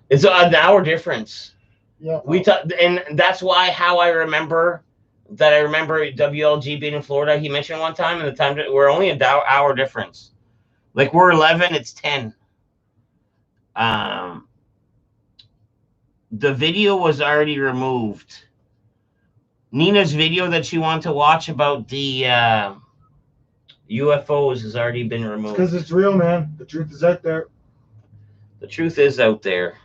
It's an hour difference. Yeah. And that's how I remember WLG being in Florida. He mentioned one time, and the time we're only an hour difference. Like, we're 11, it's 10. The video was already removed. Nina's video that she wanted to watch about the UFOs has already been removed. Because it's real, man. The truth is out there. The truth is out there.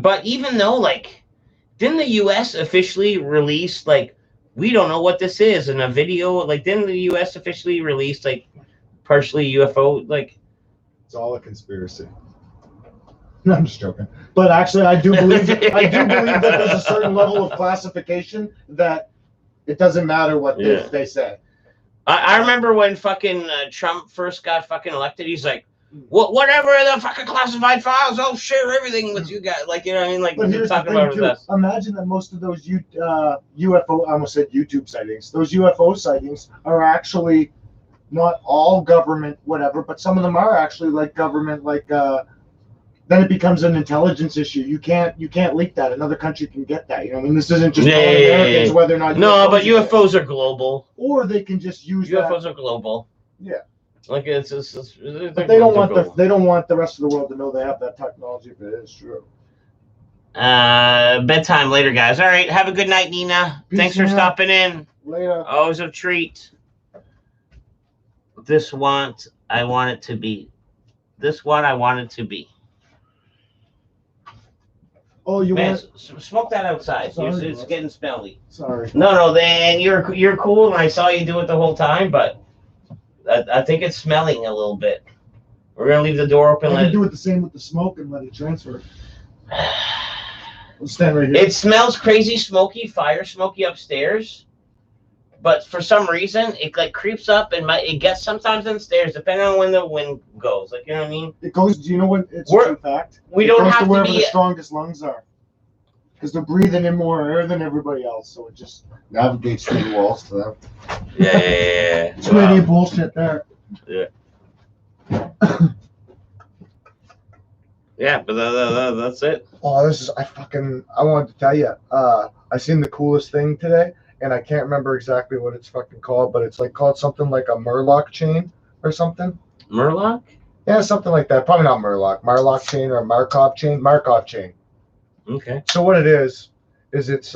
But even though, like, didn't the U.S. officially release, like, we don't know what this is in a video? Like, didn't the U.S. officially release, like, partially UFO? Like, it's all a conspiracy. No, I'm just joking. But actually, I do believe that there's a certain level of classification that it doesn't matter what they say. I remember when fucking Trump first got fucking elected, he's like, whatever the fucking classified files, I'll share everything with you guys. Like, you know what I mean? Like, we're talking about it with us. Imagine that most of those UFO, I almost said YouTube sightings, those UFO sightings are actually not all government, whatever, but some of them are actually like government, like, then it becomes an intelligence issue. You can't leak that. Another country can get that. You know, I mean, this isn't just Americans, whether or not. No, but UFOs are global. Or they can just use UFOs are global. Yeah. Like but they don't want the rest of the world to know they have that technology if it is true. Bedtime later, guys. All right. Have a good night, Nina. Peace, Thanks for Nina. stopping in. Later. Always a treat. This what I want it to be. This what I want it to be. Oh, you Man, want? smoke that outside. Sorry, It's getting smelly. Sorry. No, then you're cool, and I saw you do it the whole time, but I think it's smelling a little bit. We're gonna leave the door open. I can do it the same with the smoke and let it transfer. I'll stand right here. It smells crazy smoky, fire smoky upstairs, but for some reason it like creeps up and it gets sometimes in the stairs, depending on when the wind goes. Like, you know what I mean? It goes. Do you know what? It's a fact. We it don't goes have to to wherever be the strongest lungs are, because they're breathing in more air than everybody else, so it just navigates through the walls to them. Yeah. Too many bullshit there. Yeah. Yeah, but that's it. Oh, I wanted to tell you, I seen the coolest thing today, and I can't remember exactly what it's fucking called, but it's like called something like a Murloc chain or something. Murloc? Yeah, something like that. Probably not Murloc. Marloc chain or Markov chain. Markov chain. Okay. So what it is it's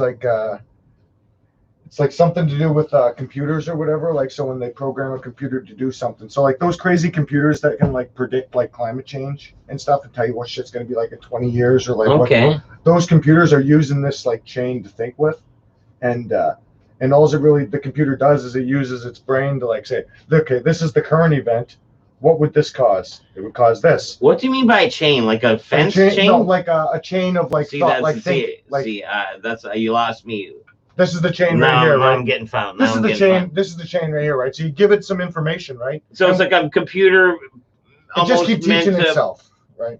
like something to do with computers or whatever. Like, so when they program a computer to do something, so like those crazy computers that can like predict like climate change and stuff and tell you what shit's gonna be like in 20 years or like okay. Those computers are using this like chain to think with, and all the computer does is it uses its brain to like say, okay, this is the current event. What would this cause? It would cause this. What do you mean by a chain? Like a fence chain? No, like a chain of like thought, that's you lost me. This is the chain right here, right? I'm getting found. This is the chain. This is the chain right here, right? So you give it some information, right? So it's like a computer. It just keeps teaching itself, right?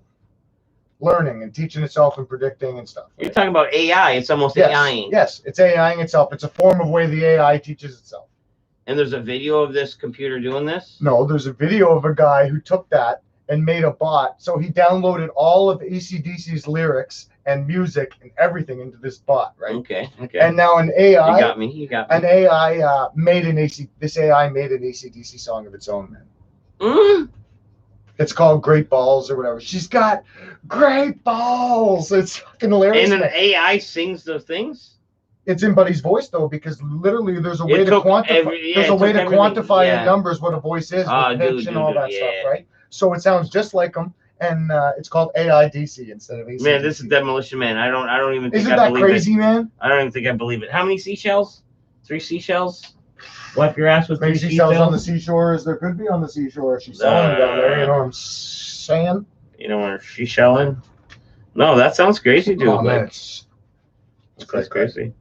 Learning and teaching itself and predicting and stuff. You're talking about AI. It's almost AIing. Yes, it's AIing itself. It's a form of way the AI teaches itself. And there's a video of this computer doing this? No, there's a video of a guy who took that and made a bot. So he downloaded all of AC/DC's lyrics and music and everything into this bot, right? Okay. And now an AI. You got me. An AI made an AC/DC song of its own, man. Mm. It's called Great Balls or whatever. She's got great balls. It's fucking hilarious. And an AI sings those things? It's in Buddy's voice though, because literally there's a way to quantify in numbers what a voice is with pitch and all that stuff, right? So it sounds just like them, and it's called AI/DC instead of AC. Man, this is Demolition Man. I don't even think I believe it. Isn't that crazy, man? I don't even think I believe it. How many seashells? 3 seashells? Wipe your ass with 3 seashells on the seashore as there could be on the seashore if she's selling down there. You know what I'm saying? You know where she's shelling? No, that sounds crazy, dude. Oh, man, it's crazy.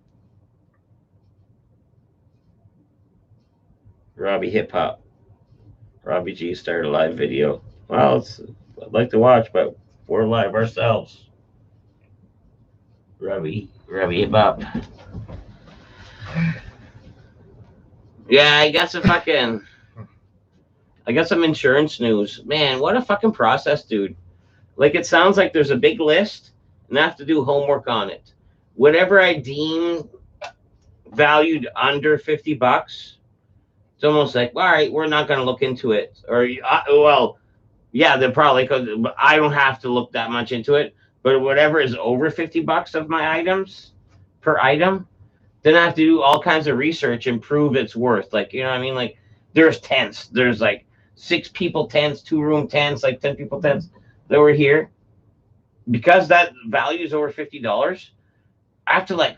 Robbie Hip Hop. Robbie G started a live video. Well, I'd like to watch, but we're live ourselves. Robbie Hip Hop. Yeah, I got some insurance news. Man, what a fucking process, dude. Like, it sounds like there's a big list, and I have to do homework on it. Whatever I deem valued under $50, it's almost like, all right, we're not going to look into it. Or, well, yeah, they're probably, but I don't have to look that much into it. But whatever is over $50 of my items per item, then I have to do all kinds of research and prove its worth. Like, you know what I mean? Like, there's tents. There's like 6 people tents, 2-room tents, like 10 people tents that were here. Because that value is over $50, I have to like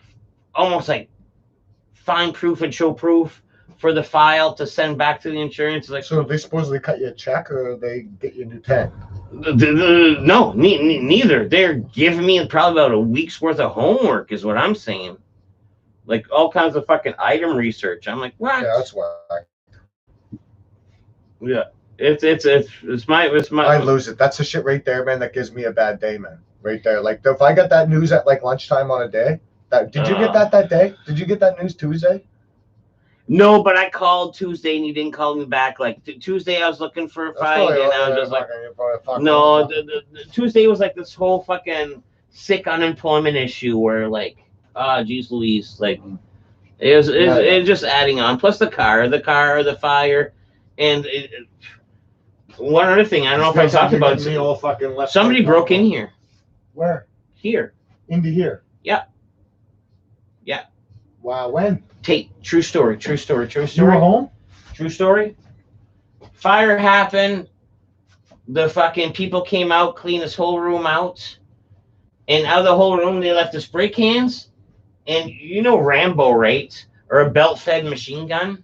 almost like find proof and show proof for the file to send back to the insurance. Like, so they supposedly cut you a check or they get you a new tent? No, neither. They're giving me probably about a week's worth of homework is what I'm saying. Like all kinds of fucking item research. I'm like, what? Yeah, that's why. Yeah, it's my. I lose it. That's the shit right there, man. That gives me a bad day, man. Right there. Like if I got that news at like lunchtime on a day, did you get that day? Did you get that news Tuesday? No, but I called Tuesday and you didn't call me back. Like Tuesday, I was looking for a fight, and I was just like, no. The Tuesday was like this whole fucking sick unemployment issue where like, geez Louise, like it was just adding on. Plus the car, the fire, and one other thing. I don't know if I talked about. Somebody broke in here. Where? Here. Into here. Yeah. Yeah. Wow. When? Tate, true story. True story. True You were story. home? True story. Fire happened. The fucking people came out, cleaned this whole room out. And out of the whole room, they left the spray cans. And you know Rambo, right? Or a belt-fed machine gun.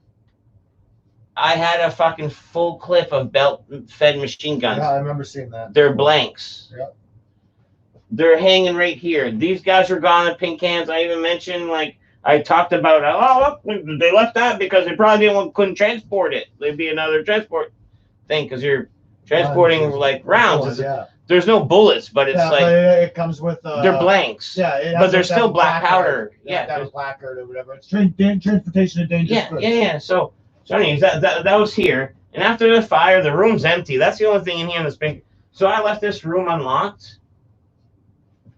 I had a fucking full clip of belt-fed machine guns. Yeah, I remember seeing that. They're blanks. Yeah. They're hanging right here. These guys are gone in pink cans. I even mentioned, like, I talked about, oh, look, they left that because they probably couldn't transport it. There'd be another transport thing because you're transporting like rounds. Yeah. There's no bullets, but it's like but it comes with. They're blanks. Yeah, but there's still black powder. Yeah, that placard or whatever. It's transportation of dangerous goods. Yeah. So anyways, that was here, and after the fire, the room's empty. That's the only thing in here in this pink. So I left this room unlocked.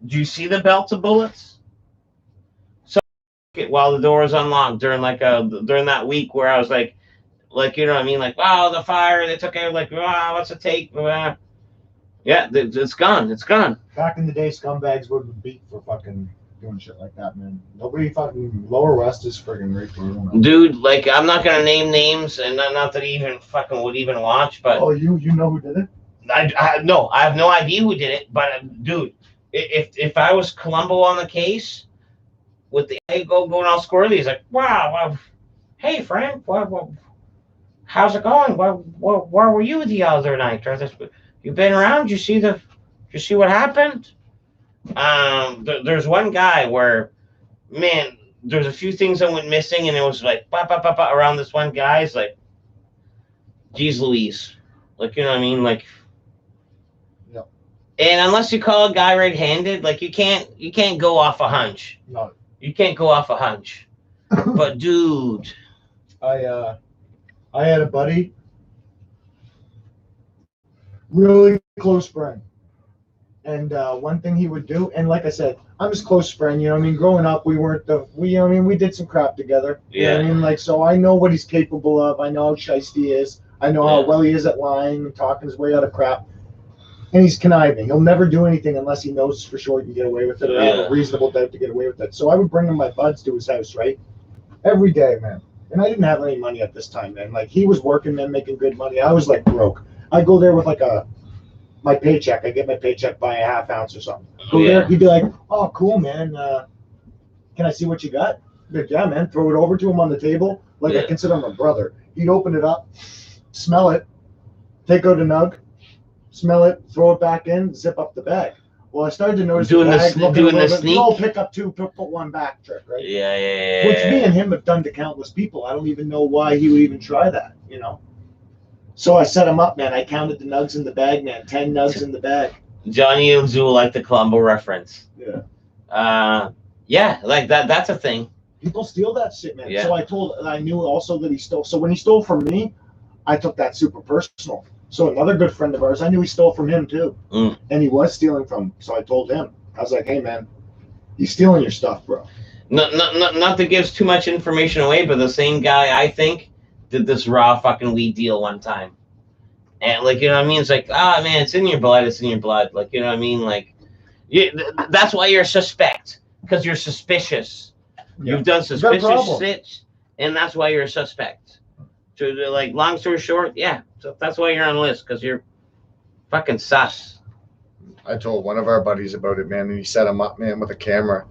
Do you see the belt of bullets? So while the door was unlocked during during that week where I was like you know what I mean, like, wow, the fire, they took out, like, wow, what's it take? Yeah, it's gone. It's gone. Back in the day, scumbags would have beat for fucking doing shit like that, man. Nobody fucking Lower West is friggin' right for room. Dude, like, I'm not gonna name names, and not that he even fucking would even watch, but oh, you know who did it? No, I have no idea who did it, but dude, if I was Columbo on the case with the going all squirrely, he's like, wow, hey friend, how's it going? Where were you the other night? You been around? You see what happened? There's one guy where, man, there's a few things that went missing, and it was like around this one guy. It's like, geez Louise, like, you know what I mean, like. And unless you call a guy right-handed, like, you can't go off a hunch. No. You can't go off a hunch. But dude, I had a buddy, really close friend, and one thing he would do, and like I said, I'm his close friend. You know what I mean? Growing up, we weren't you know what I mean? We did some crap together. You know what I mean? Like, so I know what he's capable of. I know how shiesty he is. I know how well he is at lying and talking his way out of crap. And he's conniving. He'll never do anything unless he knows for sure he can get away with it, or have a reasonable doubt to get away with it. So I would bring him my buds to his house, right? Every day, man. And I didn't have any money at this time, man. Like, he was working, man, making good money. I was like broke. I'd go there with like my paycheck. I get my paycheck by a half ounce or something. Go there, he'd be like, oh, cool, man. Can I see what you got? Like, yeah, man. Throw it over to him on the table. Like, I consider him a brother. He'd open it up, smell it, take out a nug, smell it, throw it back in, zip up the bag. Well, I started to notice doing the sneak. Oh, pick up two, put one back trick, right? Yeah. Which me and him have done to countless people. I don't even know why he would even try that, you know? So I set him up, man. I counted the nugs in the bag, man. 10 nugs in the bag. Johnny and Zool like the Columbo reference. Yeah. Yeah, like that's a thing. People steal that shit, man. Yeah. So I knew also that he stole. So when he stole from me, I took that super personal. So another good friend of ours, I knew he stole from him too. And he was stealing from him. So I told him, I was like, hey man, he's stealing your stuff, bro. Not to give too much information away, but the same guy, I think, did this raw fucking weed deal one time. And, like, you know what I mean? It's like, man, it's in your blood. It's in your blood. Like, you know what I mean? Like, that's why you're a suspect, because you're suspicious. Yeah. You've done suspicious shit, and that's why you're a suspect. So, like, long story short, yeah. So that's why you're on the list, because you're fucking sus. I told one of our buddies about it, man, and he set him up, man, with a camera.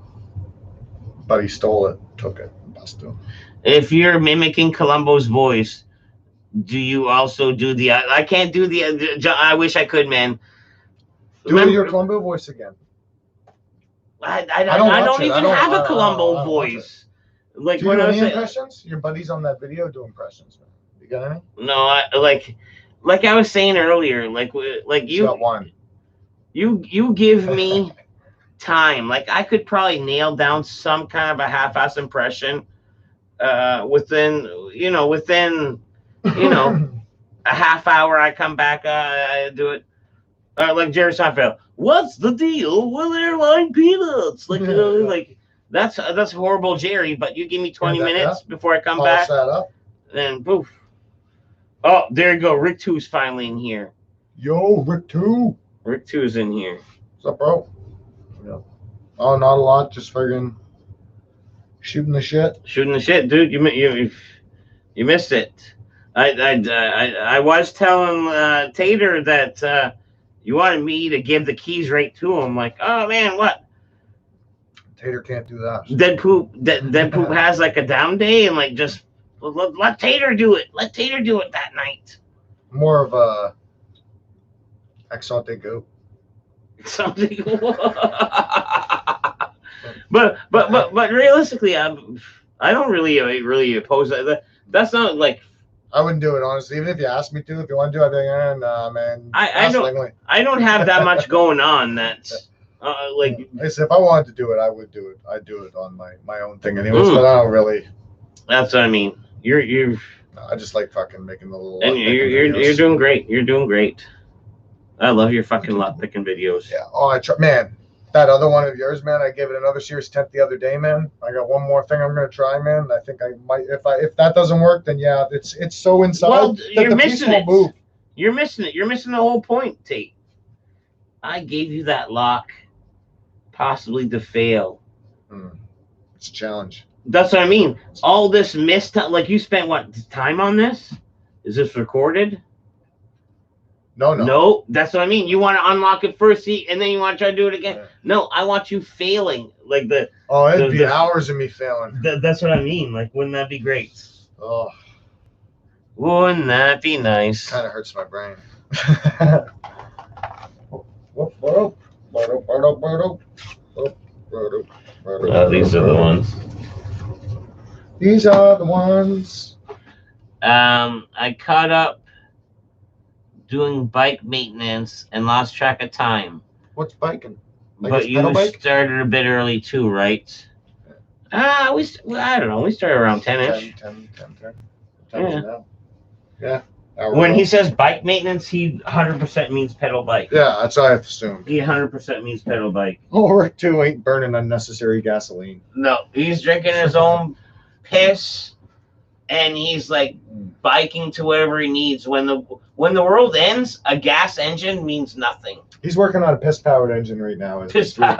But he stole it, took it, busted him. If you're mimicking Columbo's voice, do you also do the? I can't do the. I wish I could, man. Do your Columbo voice again. I don't even have a Columbo voice. Like, do you do any impressions? Your buddies on that video do impressions, man. You got any? No, like I was saying earlier, like you. Got one. You give me time. Like, I could probably nail down some kind of a half-ass impression within a half hour. I come back, I do it. Like Jerry Seinfeld, what's the deal with airline peanuts? Like, like that's horrible, Jerry. But you give me 20 minutes before I come back, that up. and poof. Oh, there you go. Rick 2's finally in here. Yo, Rick 2. Rick 2's in here. What's up, bro? Yeah. Oh, not a lot. Just friggin' shooting the shit. Shooting the shit, dude. You missed it. I was telling Tater that you wanted me to give the keys right to him. Like, oh man, what? Tater can't do that. Dead Poop has like a down day and like just let Tater do it. Let Tater do it that night. More of a accent goat. Something. but realistically, I don't really oppose that. That's not like. I wouldn't do it, honestly. Even if you asked me to, if you want to do it, I'd be like, nah, man. I don't have that much going on. That's like. I said, if I wanted to do it, I would do it. I'd do it on my own thing, anyways. But I don't really. That's what I mean. You're. I just like fucking making the little. And you're doing great. You're doing great. I love your fucking lot picking videos. Yeah. Oh, I try, man. That other one of yours, man. I gave it another serious attempt the other day, man. I got one more thing I'm gonna try, man. I think I might. If that doesn't work, then yeah, it's so inside. Well, that you're the missing piece it. won't move. You're missing it. You're missing the whole point, Tate. I gave you that lock, possibly to fail. It's a challenge. That's what I mean. All this missed time. Like you spent what time on this? Is this recorded? No, that's what I mean. You want to unlock it first, and then you want to try to do it again. Yeah. No, I want you failing. Like it'd be hours of me failing. That's what I mean. Like, wouldn't that be great? Oh, wouldn't that be nice? Kind of hurts my brain. These are the ones. These are the ones. I caught up doing bike maintenance and lost track of time. What's biking? Like but you started a bit early too, right? I don't know. We started around 10-ish. 10. Yeah. When he says bike maintenance, he 100% means pedal bike. Yeah, that's what I assumed. He 100% means pedal bike. Rick too ain't burning unnecessary gasoline. No, he's drinking his own piss. And he's like biking to wherever he needs. When the world ends, a gas engine means nothing. He's working on a piss-powered engine right now. Piss powered.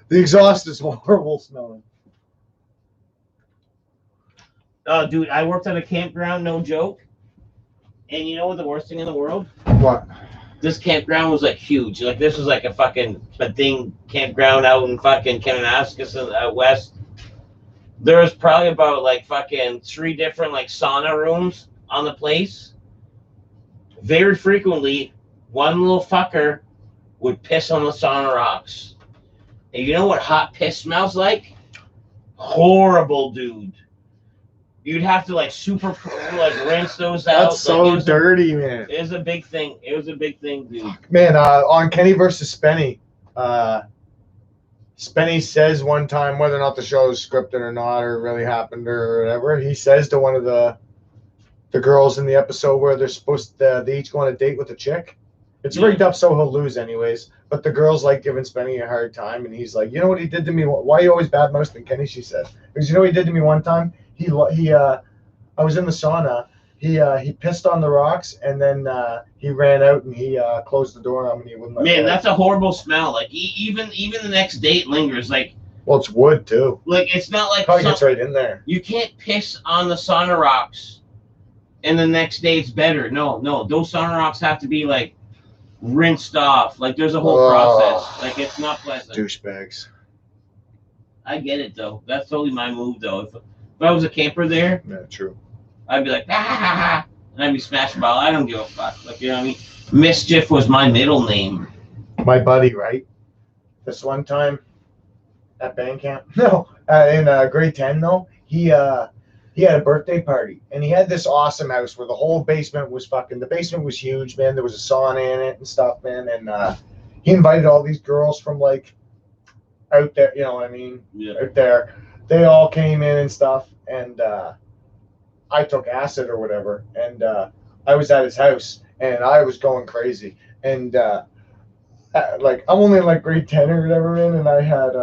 The exhaust is horrible smelling. Oh, dude, I worked at a campground, no joke. And you know what the worst thing in the world? What? This campground was like huge. Like this was like a fucking campground out in fucking Kananaskis out west. There was probably about like fucking 3 different like sauna rooms on the place. Very frequently, one little fucker would piss on the sauna rocks. And you know what hot piss smells like? Horrible, dude. You'd have to like rinse those out. That's so dirty, man. It was a big thing. It was a big thing, dude. Man, on Kenny versus Spenny, Spenny says one time, whether or not the show is scripted or not, or really happened or whatever, he says to one of the girls in the episode where they're supposed to, they each go on a date with a chick. It's rigged up so he'll lose anyways. But the girl's like giving Spenny a hard time, and he's like, you know what he did to me? Why are you always badmouthing Kenny? She said, because you know what he did to me one time? I was in the sauna. He pissed on the rocks, and then he ran out and he closed the door on him and he wouldn't let Man, that's a horrible smell. Like even the next day it lingers. Like, well, it's wood too. Like it's not like probably gets right in there. You can't piss on the sauna rocks, and the next day it's better. No, those sauna rocks have to be like rinsed off. Like there's a whole process. Like it's not pleasant. Douchebags. I get it though. That's totally my move though. If I was a camper there, yeah, true. I'd be like, and I'd be smashing ball. I don't give a fuck. Like, you know what I mean? Mischief was my middle name. My buddy, right? This one time at band camp, in grade 10, though, he had a birthday party, and he had this awesome house where the whole basement was the basement was huge, man. There was a sauna in it and stuff, man, and he invited all these girls from, like, out there, you know what I mean? Yeah. Out there. They all came in and stuff, and I took acid or whatever, and I was at his house, and I was going crazy, and like I'm only in like grade 10 or whatever, man, and I had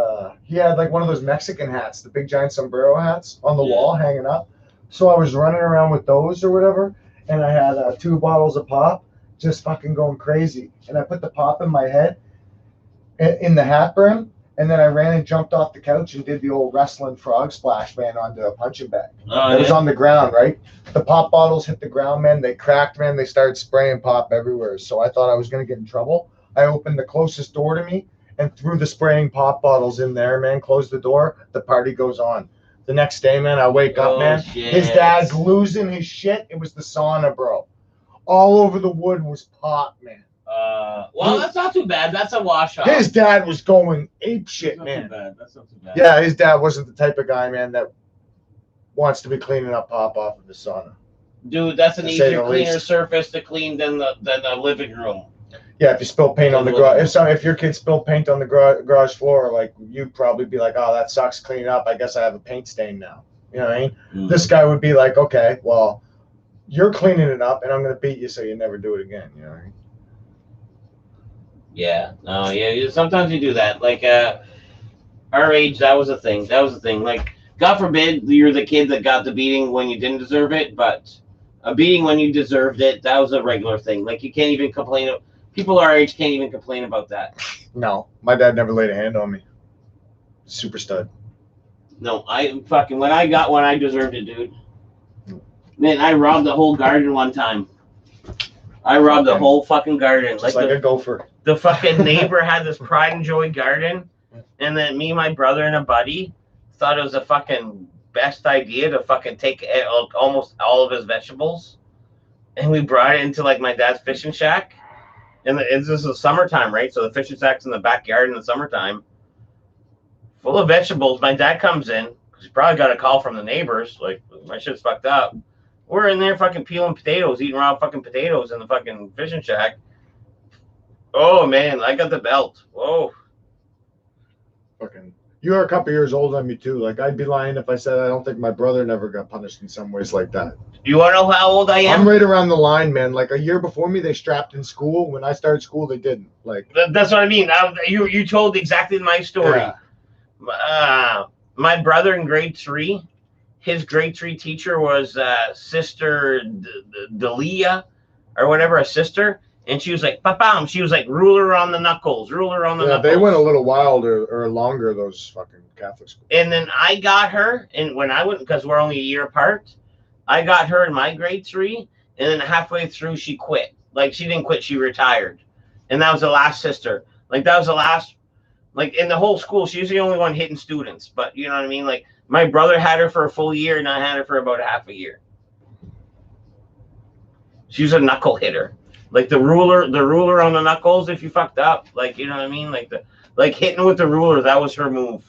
he had like one of those Mexican hats, the big giant sombrero hats on the wall hanging up, so I was running around with those or whatever, and I had 2 bottles of pop, just fucking going crazy, and I put the pop in my head, in the hat brim, and then I ran and jumped off the couch and did the old wrestling frog splash, man, onto a punching bag. It was on the ground, right? The pop bottles hit the ground, man. They cracked, man. They started spraying pop everywhere. So I thought I was going to get in trouble. I opened the closest door to me and threw the spraying pop bottles in there, man. Closed the door. The party goes on. The next day, man, I wake up, man. Shit. His dad's losing his shit. It was the sauna, bro. All over the wood was pop, man. Well, that's not too bad. That's a washout. His dad was going ape shit, man. That's not too bad. Yeah, his dad wasn't the type of guy, man, that wants to be cleaning up pop off of the sauna. Dude, that's an easier, cleaner surface to clean than the living room. Yeah, if you spill paint on the garage, if your kid spilled paint on the garage floor, like you'd probably be like, "Oh, that sucks. Clean up. I guess I have a paint stain now." You know what I mean? Mm-hmm. This guy would be like, "Okay, well, you're cleaning it up, and I'm gonna beat you so you never do it again." You know what I mean? Yeah. No. Yeah. Sometimes you do that. Like our age, that was a thing. Like, God forbid you're the kid that got the beating when you didn't deserve it, but a beating when you deserved it, that was a regular thing. Like, you can't even complain. People our age can't even complain about that. No, my dad never laid a hand on me. Super stud. No, when I got one, I deserved it, dude. Man, I robbed the whole garden one time. I robbed the whole fucking garden. Just like a gopher. The fucking neighbor had this Pride and Joy garden, and then me, my brother, and a buddy thought it was a fucking best idea to fucking take almost all of his vegetables, and we brought it into like my dad's fishing shack. And this is summertime, right? So the fishing shack's in the backyard in the summertime, full of vegetables. My dad comes in, because he probably got a call from the neighbors, like, my shit's fucked up. We're in there fucking peeling potatoes, eating raw fucking potatoes in the fucking fishing shack. Oh, man, I got the belt. Whoa. Fucking, you are a couple years older than me, too. Like, I'd be lying if I said I don't think my brother never got punished in some ways like that. You want to know how old I am? I'm right around the line, man. Like, a year before me, they strapped in school. When I started school, they didn't. Like, that's what I mean. You told exactly my story. Yeah. My brother in grade 3, his grade 3 teacher was Sister Delia or whatever, a sister. And she was like, "Papa," she was like, ruler on the knuckles. Yeah, they went a little wild or longer, those fucking Catholic schools. And then I got her, and when I went, because we're only a year apart, I got her in my grade 3, and then halfway through she quit. Like, she didn't quit, she retired. And that was the last sister. Like, that was the last, like, in the whole school, she was the only one hitting students. But, you know what I mean? Like, my brother had her for a full year, and I had her for about half a year. She was a knuckle hitter. Like, the ruler on the knuckles, if you fucked up. Like, you know what I mean? Like hitting with the ruler, that was her move.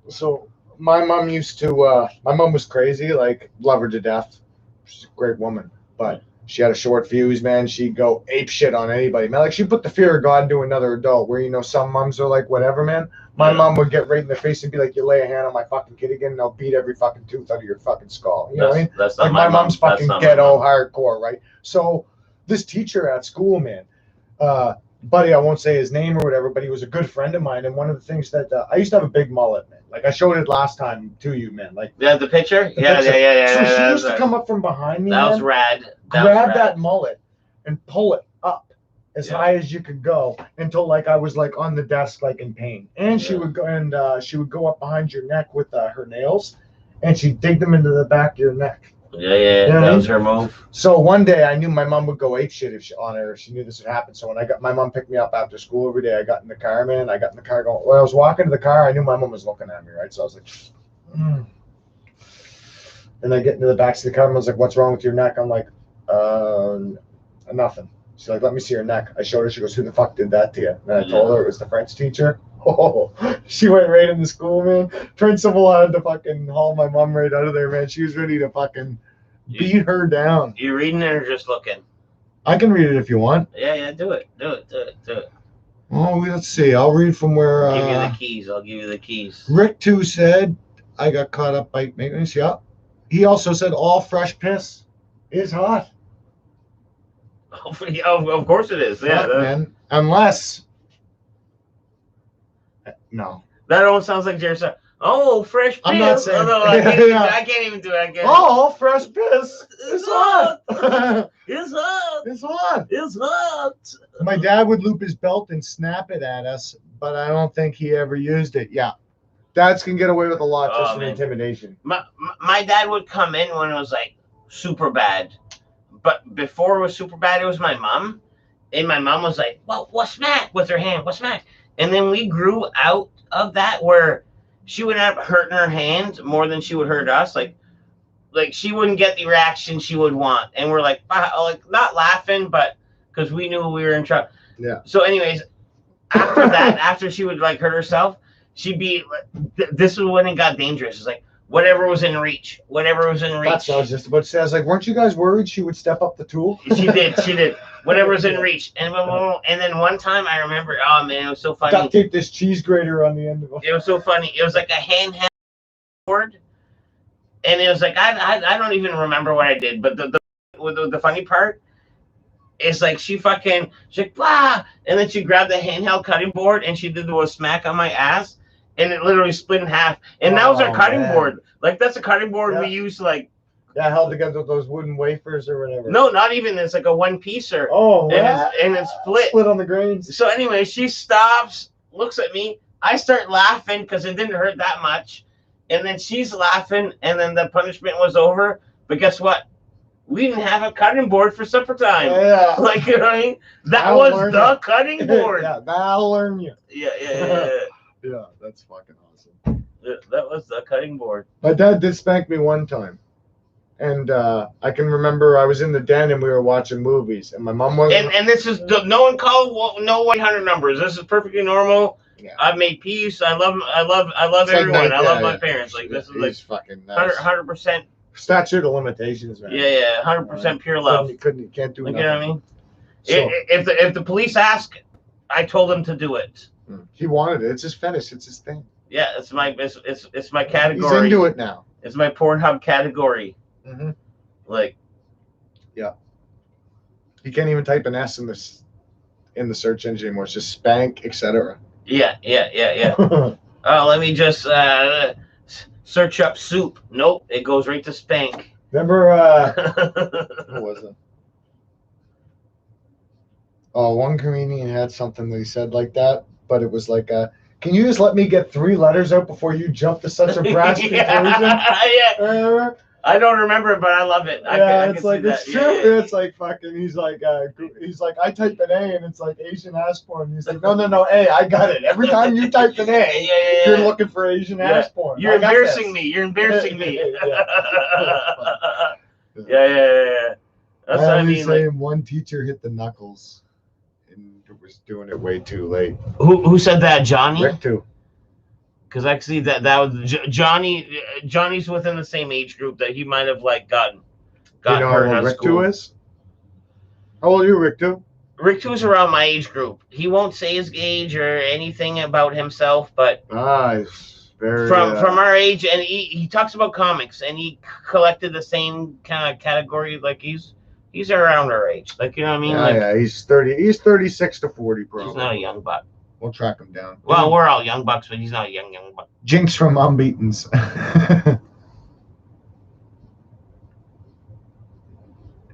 So my mom used to, my mom was crazy, like, love her to death. She's a great woman, but she had a short fuse, man. She'd go ape shit on anybody, man. Like, she put the fear of God into another adult, where, you know, some moms are like, whatever, man. My mom would get right in the face and be like, "You lay a hand on my fucking kid again, and I'll beat every fucking tooth out of your fucking skull." You know what I mean? That's like, not my mom's fucking ghetto hardcore, right? So this teacher at school, man, buddy, I won't say his name or whatever, but he was a good friend of mine. And one of the things that I used to have a big mullet, man. Like, I showed it last time to you, man. Like, yeah, the picture. Yeah. So she used to come up from behind me. That was rad. Grab that mullet and pull it up as high as you could go until, like, I was like on the desk, like, in pain. And she would go up behind your neck with her nails, and she'd dig them into the back of your neck. Yeah, that was her move. So one day I knew my mom would go ape shit if she knew this would happen. So when my mom picked me up after school every day, I got in the car, man. I got in the car going, when I was walking to the car, I knew my mom was looking at me, right? So I was like, And I get into the back of the car, and I was like, "What's wrong with your neck?" I'm like, nothing. She's like, "Let me see your neck." I showed her. She goes, "Who the fuck did that to you?" And I told her it was the French teacher. Oh, she went right into school, man. Principal had to fucking haul my mom right out of there, man. She was ready to fucking beat her down. You reading it or just looking? I can read it if you want. Yeah, do it. Oh, let's see. I'll read from where. I'll give you the keys. Rick 2 said, "I got caught up by maintenance." Yeah. He also said, "All fresh piss is hot." Of course it is. Yeah, man. Unless. No. That almost sounds like Jared said. Oh, fresh piss. I'm not saying- Oh, no, I can't even do it. I can't. Oh, fresh piss. It's hot. It's hot. It's hot. It's hot. My dad would loop his belt and snap it at us, but I don't think he ever used it. Yeah. Dads can get away with a lot just from intimidation. My dad would come in when it was like super bad. But before it was super bad, it was my mom. And my mom was like, well, what smack with her hand? What smack? And then we grew out of that where she would end up hurting her hand more than she would hurt us. Like she wouldn't get the reaction she would want. And we're like not laughing, but because we knew we were in trouble. Yeah. So anyways, after that, after she would like hurt herself, she'd be, this was when it got dangerous. It's like, whatever was in reach. Whatever was in reach. That's what I was just about to say. I was like, weren't you guys worried she would step up the tool? She did. Whatever was in reach. And then one time I remember, oh man, it was so funny. Duct tape this cheese grater on the end of it. It was so funny. It was like a handheld board. And it was like, I don't even remember what I did. But the funny part is like, she's like, blah. And then she grabbed the handheld cutting board and she did the smack on my ass. And it literally split in half. And that was our cutting board. Like, that's a cutting board we use, like. Yeah, held together with those wooden wafers or whatever. No, not even. It's like a one-piecer. Oh, and it's split. Split on the grains. So anyway, she stops, looks at me. I start laughing because it didn't hurt that much. And then she's laughing, and then the punishment was over. But guess what? We didn't have a cutting board for supper time. Yeah. Like, you know what I mean? That was the cutting board. Yeah, that'll learn you. Yeah. Yeah, that's fucking awesome. That was the cutting board. My dad did spank me one time. And I can remember I was in the den and we were watching movies. And my mom wasn't. And this is, no one called, no 100 numbers. This is perfectly normal. Yeah. I've made peace. I love everyone. I love my parents. Like, this is like fucking nice. 100%. Statute of limitations, man. Yeah, 100% pure love. You can't do nothing. You know what I mean? So, if the police ask, I told them to do it. He wanted it. It's his fetish. It's his thing. Yeah, it's my category. He's into it now. It's my Pornhub category. Mm-hmm. Like, yeah. You can't even type an S in the search engine anymore. It's just spank, etc. Yeah. Let me just search up soup. Nope, it goes right to spank. Remember, what was it? Oh, one comedian had something that he said like that, but it was like, can you just let me get 3 letters out before you jump to such a brash conclusion? Yeah. I don't remember it, but I love it. It's like, it's true. Yeah. It's like fucking, he's like, I type an A and it's like Asian ass porn. He's like, no, A, I got it. Every time you type an A, you're looking for Asian ass porn. You're embarrassing me. You're embarrassing me. Yeah. That's what I mean. Saying one teacher hit the knuckles and was doing it way too late. Who said that? Johnny? Rick too. Because actually, that was Johnny. Johnny's within the same age group that he might have like gotten hurt how old Rick 2 is? How old are you, Rick 2? Rick 2 is around my age group. He won't say his age or anything about himself, but he's very from our age, and he talks about comics, and he collected the same kind of category. Like he's around our age, like, you know what I mean? Yeah, he's 30. He's 36 to 40, probably. He's not a young buck. We'll track him down. Well, we're all young bucks, but he's not a young buck. Jinx from Unbeatens.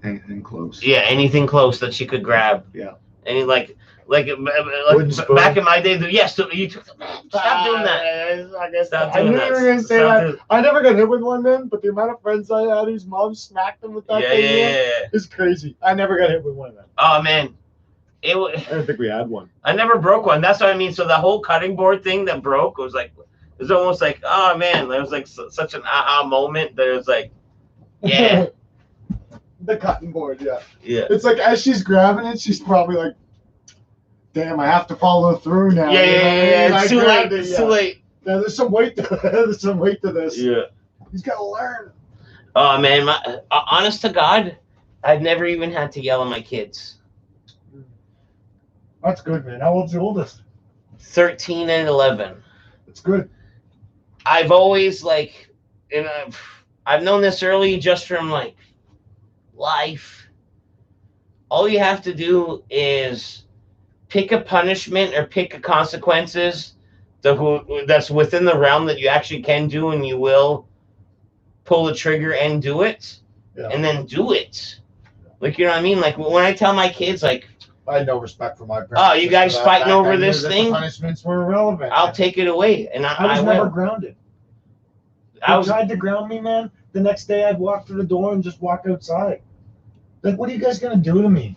Anything close. Yeah, anything close that she could grab. Yeah. Any like back in my day. Yes, you took the man. Stop doing that. Stop doing that. I never gonna say that. I never got hit with one then, but the amount of friends I had whose moms smacked them with that thing is crazy. I never got hit with one of them. Oh man. I don't think we had one. I never broke one. That's what I mean. So the whole cutting board thing that broke was like, it was almost like, oh man, there was like such an aha moment that it was like, yeah. The cutting board, yeah. Yeah. It's like as she's grabbing it, she's probably like, damn, I have to follow through now. Yeah. It's too late. It's too late. Yeah, there's some weight to this. Yeah. He's got to learn. Oh man, honest to God, I've never even had to yell at my kids. That's good, man. How old's the oldest? 13 and 11. That's good. I've always I've known this early just from like life. All you have to do is pick a punishment or pick a consequences that's within the realm that you actually can do, and you will pull the trigger and do it, and then do it. Like, you know what I mean? Like, when I tell my kids, like, I had no respect for my parents. oh, you guys fighting over this thing? The punishments were irrelevant. I'll take it away, and I was never grounded. They tried to ground me, man. The next day, I'd walk through the door and just walk outside. Like, what are you guys gonna do to me?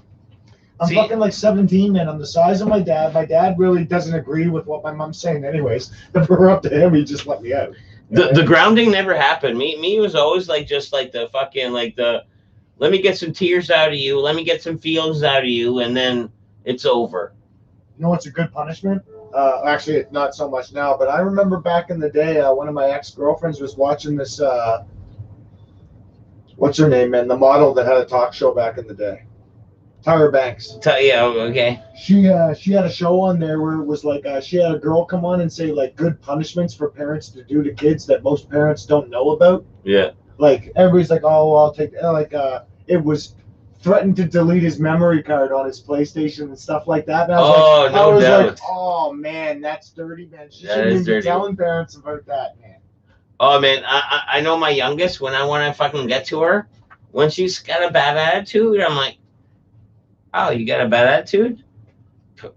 I'm fucking like 17, man. I'm the size of my dad. My dad really doesn't agree with what my mom's saying, anyways. If we're up to him, he just let me out. The grounding never happened. Me was always like just like the fucking like the let me get some tears out of you, let me get some feelings out of you, and then it's over. You know what's a good punishment? Actually, not so much now, but I remember back in the day, one of my ex-girlfriends was watching this, what's her name, man? The model that had a talk show back in the day. Tyra Banks. Yeah, okay. She had a show on there where it was like she had a girl come on and say like good punishments for parents to do to kids that most parents don't know about. Yeah. Like everybody's like, oh, I'll take it was threatened to delete his memory card on his PlayStation and stuff like that. And I was like, oh man, that's dirty, man. She shouldn't even be telling parents about that, man. Oh man, I know my youngest, when I want to fucking get to her, when she's got a bad attitude, I'm like, oh, you got a bad attitude?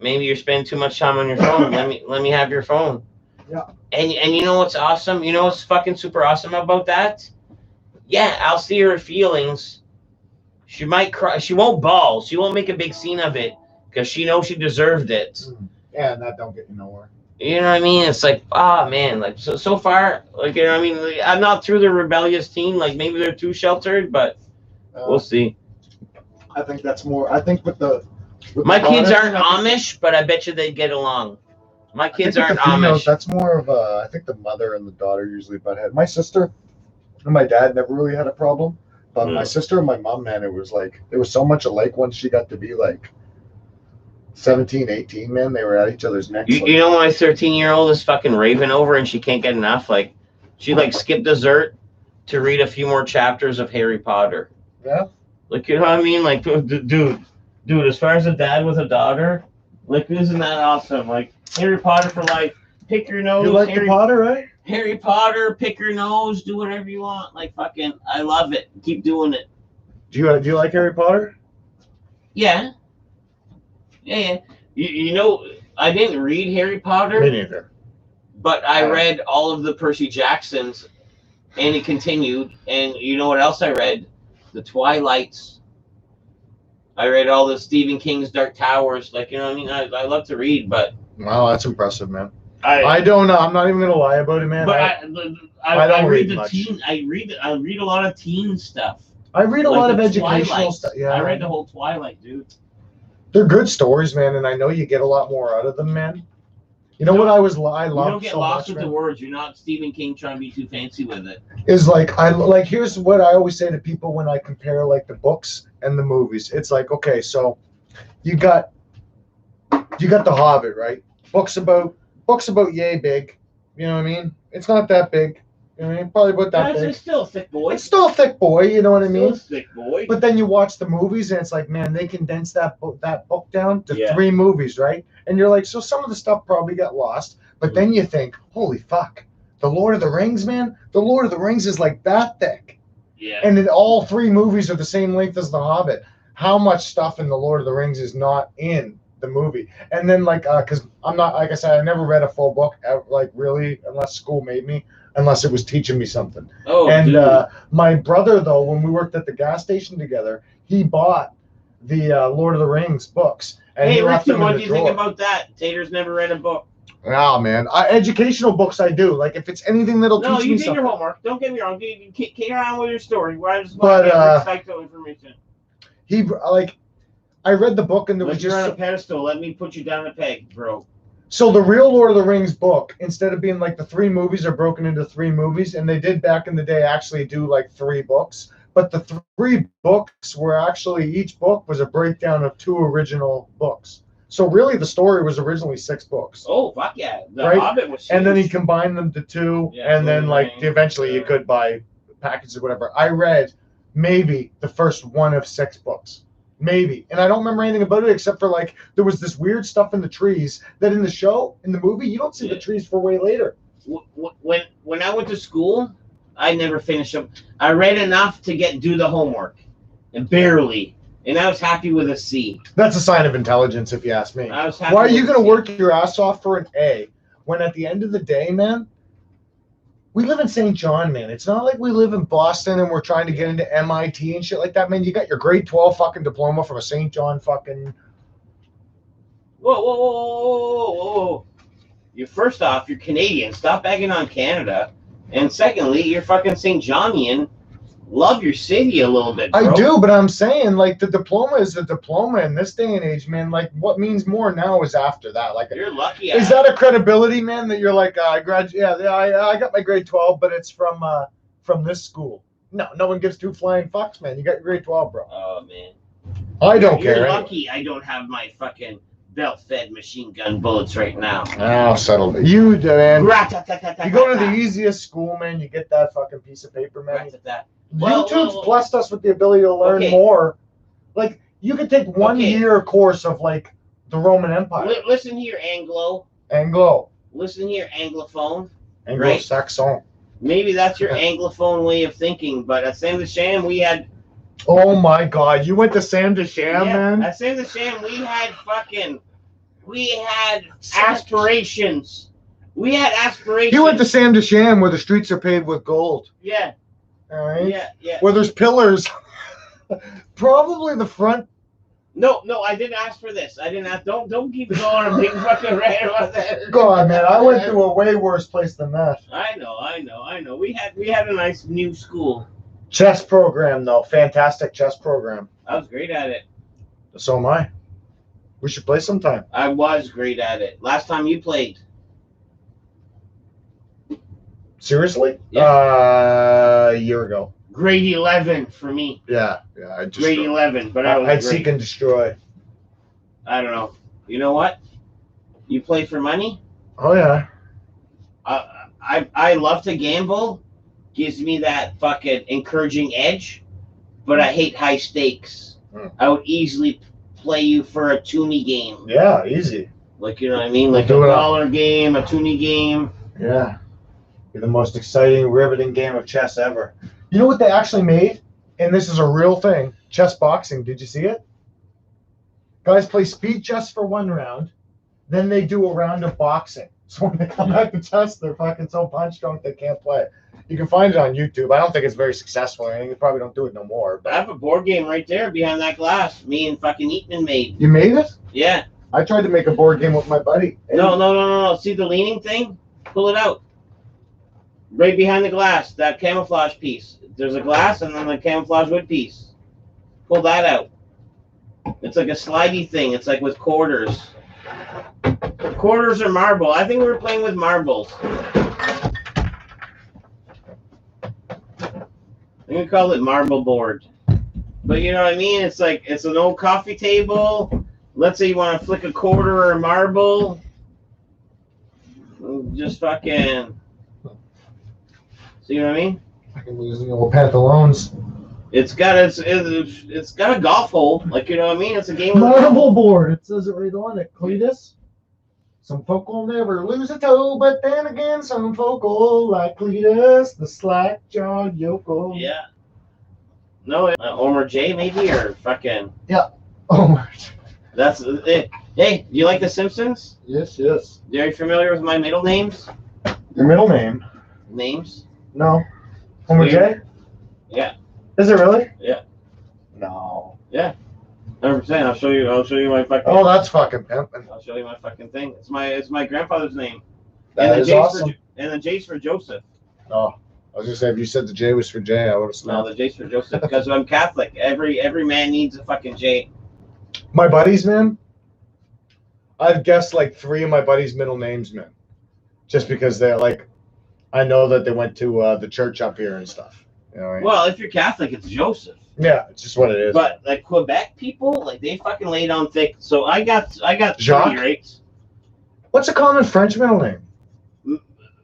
Maybe you're spending too much time on your phone. let me have your phone. Yeah. And you know what's awesome? You know what's fucking super awesome about that? Yeah, I'll see her feelings. She might cry. She won't bawl. She won't make a big scene of it because she knows she deserved it. Yeah, and that don't get you nowhere. You know what I mean? It's like, oh man, like so far, like, you know what I mean? Like, I'm not through the rebellious teen. Like, maybe they're too sheltered, but we'll see. I think that's more. I think with my kids aren't Amish, but I bet you they get along. My kids aren't Amish. That's more of a. I think the mother and the daughter usually butt head. My sister and my dad never really had a problem, but my sister and my mom, man, it was so much alike once she got to be like 17, 18, man. They were at each other's necks. You know, my 13-year-old is fucking raving over, and she can't get enough. Like, she like skipped dessert to read a few more chapters of Harry Potter. Yeah. Like, you know what I mean? Like, dude, as far as a dad with a daughter, like, isn't that awesome? Like, Harry Potter for life. Pick your nose. You like Harry Potter, right? Harry Potter, pick your nose, do whatever you want. Like, fucking, I love it. Keep doing it. Do you like Harry Potter? Yeah. Yeah. You know, I didn't read Harry Potter. Me neither. But I read all of the Percy Jacksons, and it continued. And you know what else I read? The Twilights. I read all the Stephen King's Dark Towers. Like, you know what I mean? I love to read, but... Wow, that's impressive, man. I don't know. I'm not even gonna lie about it, man. But I read the teen. I read a lot of teen stuff. I read a lot of educational stuff. Yeah, I read the whole Twilight, dude. They're good stories, man, and I know you get a lot more out of them, man. You know what I loved. You don't get lost with the words. You're not Stephen King trying to be too fancy with it. Is like here's what I always say to people when I compare like the books and the movies. It's like, okay, so you got The Hobbit, right? Books about yay big. You know what I mean? It's not that big. You know what I mean? Probably about that big. It's still a thick boy. It's still a thick boy, you know what I mean? Still a thick boy. But then you watch the movies and it's like, man, they condensed that book down to 3 movies, right? And you're like, so some of the stuff probably got lost. But then you think, holy fuck, The Lord of the Rings, man? The Lord of the Rings is like that thick. Yeah. And then all 3 movies are the same length as The Hobbit. How much stuff in The Lord of the Rings is not in the movie? And then because I'm not, like I said, I never read a full book, like really, unless school made me, unless it was teaching me something. Oh, and my brother, though, when we worked at the gas station together, he bought the Lord of the Rings books. And hey, Richard, what do you think about that? Tater's never read a book. Oh, man. Educational books I do. Like, if it's anything that'll teach me something. No, you did your homework. Don't get me wrong. Carry on with your story. I just want to get recycled information. I read the book and there was you're on a pedestal. Let me put you down a peg, bro. So the real Lord of the Rings book, instead of being like the 3 movies are broken into 3 movies, and they did back in the day actually do like 3 books, but the 3 books were actually, each book was a breakdown of 2 original books. So really the story was originally 6 books. Oh, fuck yeah. The Hobbit was huge. And then he combined them to 2, and then eventually you could buy packages or whatever. I read maybe the first one of 6 books. Maybe. And I don't remember anything about it except for like there was this weird stuff in the trees that in the show, in the movie, you don't see the trees for way later. When I went to school, I never finished them. I read enough to do the homework, and barely. And I was happy with a C. That's a sign of intelligence, if you ask me. I was happy. Why are you going to work your ass off for an A when at the end of the day, man, we live in St. John, man. It's not like we live in Boston and we're trying to get into MIT and shit like that, man. You got your grade 12 fucking diploma from a St. John fucking... Whoa. You first off, you're Canadian. Stop bagging on Canada. And secondly, you're fucking St. Johnian. Love your city a little bit, bro. I do, but I'm saying, like, the diploma is the diploma in this day and age, man. Like, what means more now is after that. Like, you're lucky. Is that a credibility, man, that you're like, I graduated, I got my grade 12, but it's from this school. No one gives two flying fucks, man. You got your grade 12, bro. Oh, man. I don't care. You're lucky I don't have my fucking belt-fed machine gun bullets right now. Oh, settle it. You, man. You go to the easy. easiest school, man. You get that fucking piece of paper, man. Well, YouTube's blessed us with the ability to learn more. Like, you could take 1 year course of, like, the Roman Empire. Listen here, Anglo. Listen here, Anglophone. Anglo-Saxon. Right? Maybe that's your Anglophone way of thinking, but at Sam the Sham, we had... Oh, my God. You went to Sam the Sham, man? At Sam the Sham, we had aspirations. We had aspirations. You went to Sam the Sham where the streets are paved with gold. Yeah. All right. Yeah. Where there's pillars. Probably the front. No, I didn't ask for this. I didn't ask. Don't keep going on being fucking right about that. God, man, I went to a way worse place than that. I know. We had a nice new school. Chess program, though. Fantastic chess program. I was great at it. So am I. We should play sometime. I was great at it. Last time you played. Seriously? Yeah. A year ago. Grade 11 for me. Yeah. Grade 11, but I was I'd seek and destroy. I don't know. You know what? You play for money? Oh, yeah. I love to gamble. Gives me that fucking encouraging edge, but I hate high stakes. I would easily play you for a toonie game. Yeah, easy. Like, you know what I mean? Like a $1 game, a toonie game. Yeah. Be the most exciting, riveting game of chess ever. You know what they actually made? And this is a real thing. Chess boxing. Did you see it? Guys play speed chess for 1 round. Then they do a round of boxing. So when they come back to chess, they're fucking so punch drunk they can't play. You can find it on YouTube. I don't think it's very successful or anything. You probably don't do it no more. But I have a board game right there behind that glass. Me and fucking Eatman made. You made it? Yeah. I tried to make a board game with my buddy. No. See the leaning thing? Pull it out. Right behind the glass, that camouflage piece. There's a glass and then the camouflage wood piece. Pull that out. It's like a slidey thing. It's like with quarters. Quarters or marble. I think we were playing with marbles. I'm gonna call it marble board. But you know what I mean? It's like it's an old coffee table. Let's say you want to flick a quarter or a marble. Just fucking. See what I mean? Fucking losing old pantaloons. It's got a golf hole. Like, you know what I mean? It's a game of marble board. It says it right on it. Cletus. Some folk will never lose a toe, but then again, some folk will like Cletus, the slack-jawed yokel. Yeah. No, Omar J maybe, or fucking. Yeah. Omar. That's it. Hey, do you like The Simpsons? Yes. Are you familiar with my middle names? Your middle name? Names? No. Homer J? Yeah. Is it really? Yeah. No. Yeah. 100%. I'll show you my fucking. Oh, that's fucking pimping. I'll show you my fucking thing. It's my grandfather's name. That is awesome. And the J's for Joseph. Oh, I was gonna say if you said the J was for J, I would have smelled. No, the J's for Joseph because I'm Catholic. Every man needs a fucking J. My buddies, man. I've guessed like 3 of my buddies' middle names, man. Just because they're like, I know that they went to the church up here and stuff. You know what I mean? Well, if you're Catholic, it's Joseph. Yeah, it's just what it is. But like Quebec people, like they fucking lay down thick. So I got Jacques? 3 rates. What's a common French middle name?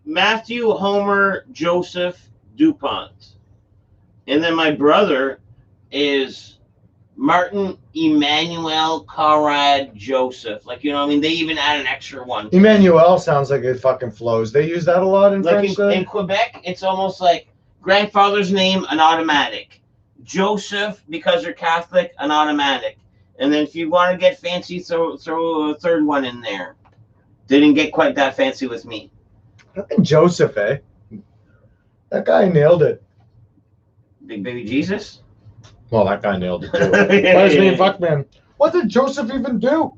Matthew, Homer, Joseph, DuPont. And then my brother is Martin, Emmanuel, Conrad, Joseph. Like, you know what I mean? They even add an extra one. Emmanuel sounds like it fucking flows. They use that a lot in Like French. in Quebec, it's almost like grandfather's name, an automatic. Joseph, because they're Catholic, an automatic. And then if you want to get fancy, throw a third one in there. Didn't get quite that fancy with me. Fucking Joseph, eh? That guy nailed it. Big baby Jesus? Well, that guy nailed it too. Why is me fuck man? What did Joseph even do?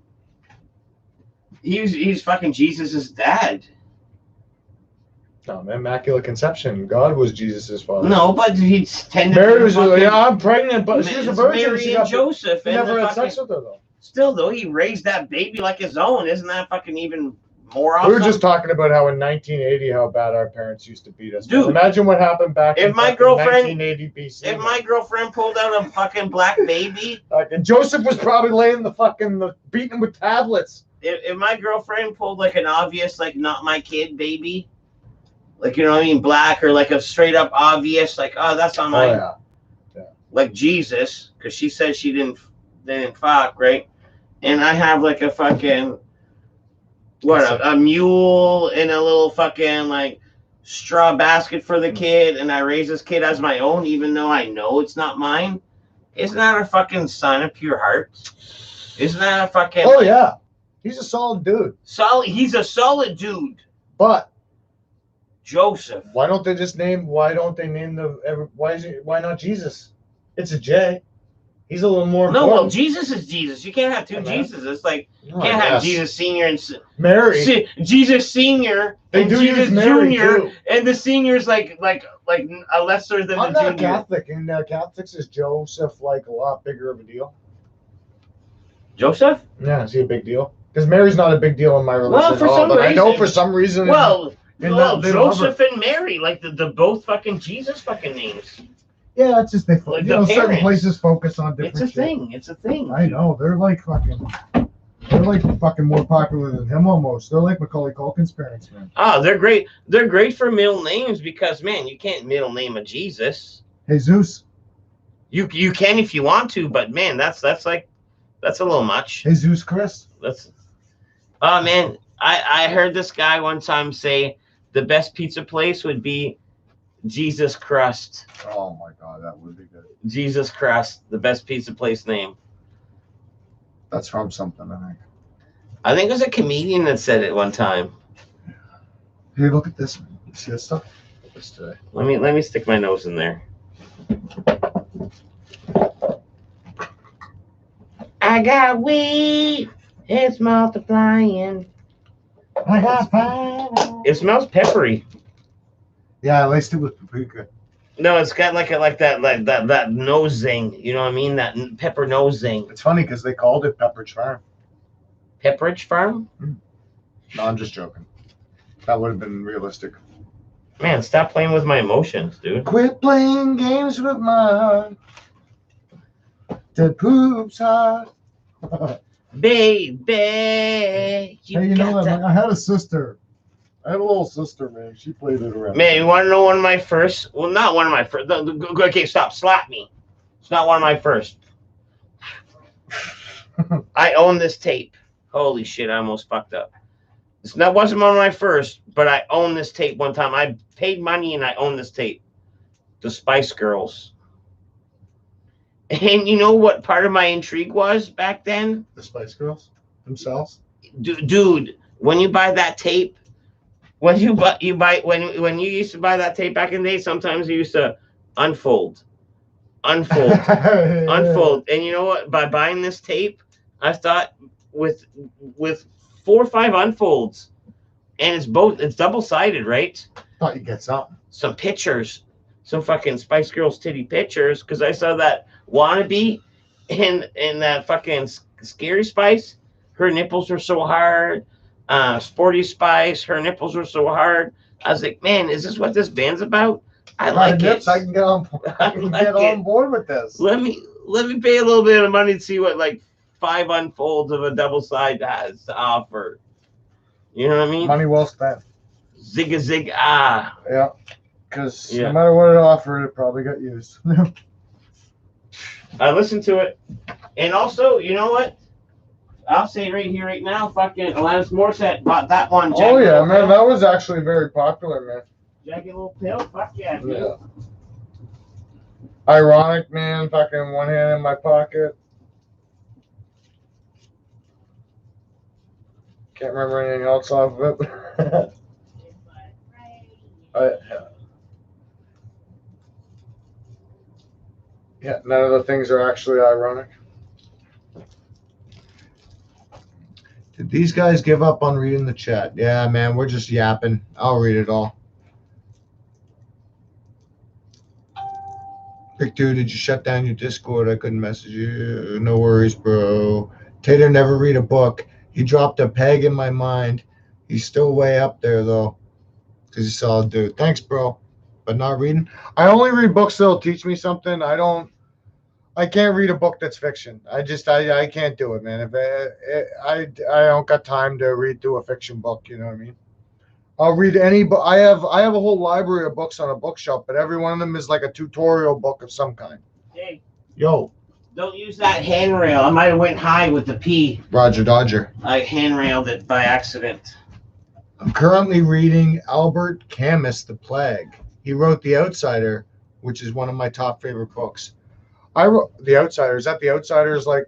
He's fucking Jesus' dad. No, man, Immaculate Conception. God was Jesus' father. No, but he tended Mary to was fucking, yeah, I'm pregnant, but she was a virgin. Mary She and Joseph. he And never had fucking, sex with her though. Still though, he raised that baby like his own. Isn't that fucking even more awesome? We were just talking about how in 1980 how bad our parents used to beat us. Dude, imagine what happened back if in my fucking girlfriend 1980 BC. If my girlfriend pulled out a fucking black baby, and Joseph was probably laying the beating him with tablets. If my girlfriend pulled like an obvious like not my kid baby, like, you know what I mean, black, or like a straight up obvious like, oh, that's not mine. Oh, yeah. Like Jesus, because she said she didn't fuck, right? And I have like a fucking a mule and a little fucking like straw basket for the kid, and I raise this kid as my own, even though I know it's not mine. Isn't that a fucking sign of pure heart? Isn't that a fucking? Oh yeah, he's a solid dude. Solid. He's a solid dude. But Joseph. Why don't they name why not Jesus? It's a J. He's a little more important. No, well, Jesus is Jesus. You can't have two Jesus. It's like you can't have Jesus Senior and Mary. Jesus Senior and Jesus Junior, too. And the senior's like a lesser than I'm the not junior. Catholic, and Catholics is Joseph like a lot bigger of a deal. Joseph? Yeah, is he a big deal? Because Mary's not a big deal in my religion. Well, for some reason, I know for some reason. Joseph and Mary, like the both fucking Jesus fucking names. Yeah, it's just certain places focus on different. It's a thing. It's a thing. I know they're like fucking more popular than him almost. They're like Macaulay Culkin's parents, man. Ah, they're great. They're great for middle names because man, you can't middle name a Jesus. Jesus. You can if you want to, but man, that's a little much. Jesus Chris. Oh man, I heard this guy one time say the best pizza place would be Jesus Crust. Oh my God, that would be good. Jesus Crust, the best pizza place name. That's from something, I think. I think it was a comedian that said it one time. Hey, look at this. You see that stuff? Let me stick my nose in there. I got weed. It's multiplying. I got fire. It smells peppery. Yeah, I laced it with paprika. No, it's got like that nose zing. You know what I mean? That pepper nose zing. It's funny because they called it Pepperidge Farm. Pepperidge Farm? No, I'm just joking. That would have been realistic. Man, stop playing with my emotions, dude. Quit playing games with my heart. That poops hard. Baby. Hey, you know what? I had a sister. I had a little sister, man. She played it around. Man, you want to know one of my first? Well, not one of my first. Okay, stop. Slap me. It's not one of my first. I own this tape. Holy shit, I almost fucked up. That wasn't one of my first, but I own this tape one time. I paid money and I own this tape. The Spice Girls. And you know what part of my intrigue was back then? The Spice Girls themselves? Dude, when you buy that tape, when you used to buy that tape back in the day, sometimes you used to unfold. And you know what? By buying this tape, I thought with 4 or 5 unfolds, and it's double-sided, right? Thought you'd get something. Some pictures, some fucking Spice Girls titty pictures, because I saw that Wannabe and that fucking Scary Spice. Her nipples were so hard. Sporty Spice, her nipples were so hard. I was like, man, is this what this band's about? I like it. I can get on board with this. Let me pay a little bit of money to see what like 5 unfolds of a double side has to offer. You know what I mean? Money well spent. Zig a zig ah. Yeah, because no matter what it offered, it probably got used. I listened to it, and also, you know what? I'll say right here, right now, fucking Alanis Morissette bought that one. Oh yeah, man, that was actually very popular, man. Jagged Little Pill, fuck yeah, dude. Yeah. Ironic, man. Fucking one hand in my pocket. Can't remember anything else off of it. Yeah, none of the things are actually ironic. Did these guys give up on reading the chat? Yeah, man, we're just yapping. I'll read it all. Big dude, did you shut down your Discord? I couldn't message you. No worries, bro. Tater never read a book. He dropped a peg in my mind. He's still way up there, though, because he's a solid dude. Thanks, bro. But not reading. I only read books that'll teach me something. I can't read a book that's fiction. I can't do it, man. If I don't got time to read through a fiction book. You know what I mean? I'll read any book. I have a whole library of books on a bookshelf, but every one of them is like a tutorial book of some kind. Hey, yo, don't use that handrail. I might have went high with the P. Roger Dodger. I handrailed it by accident. I'm currently reading Albert Camus' The Plague. He wrote The Outsider, which is one of my top favorite books. I wrote The Outsider. Is that The Outsiders like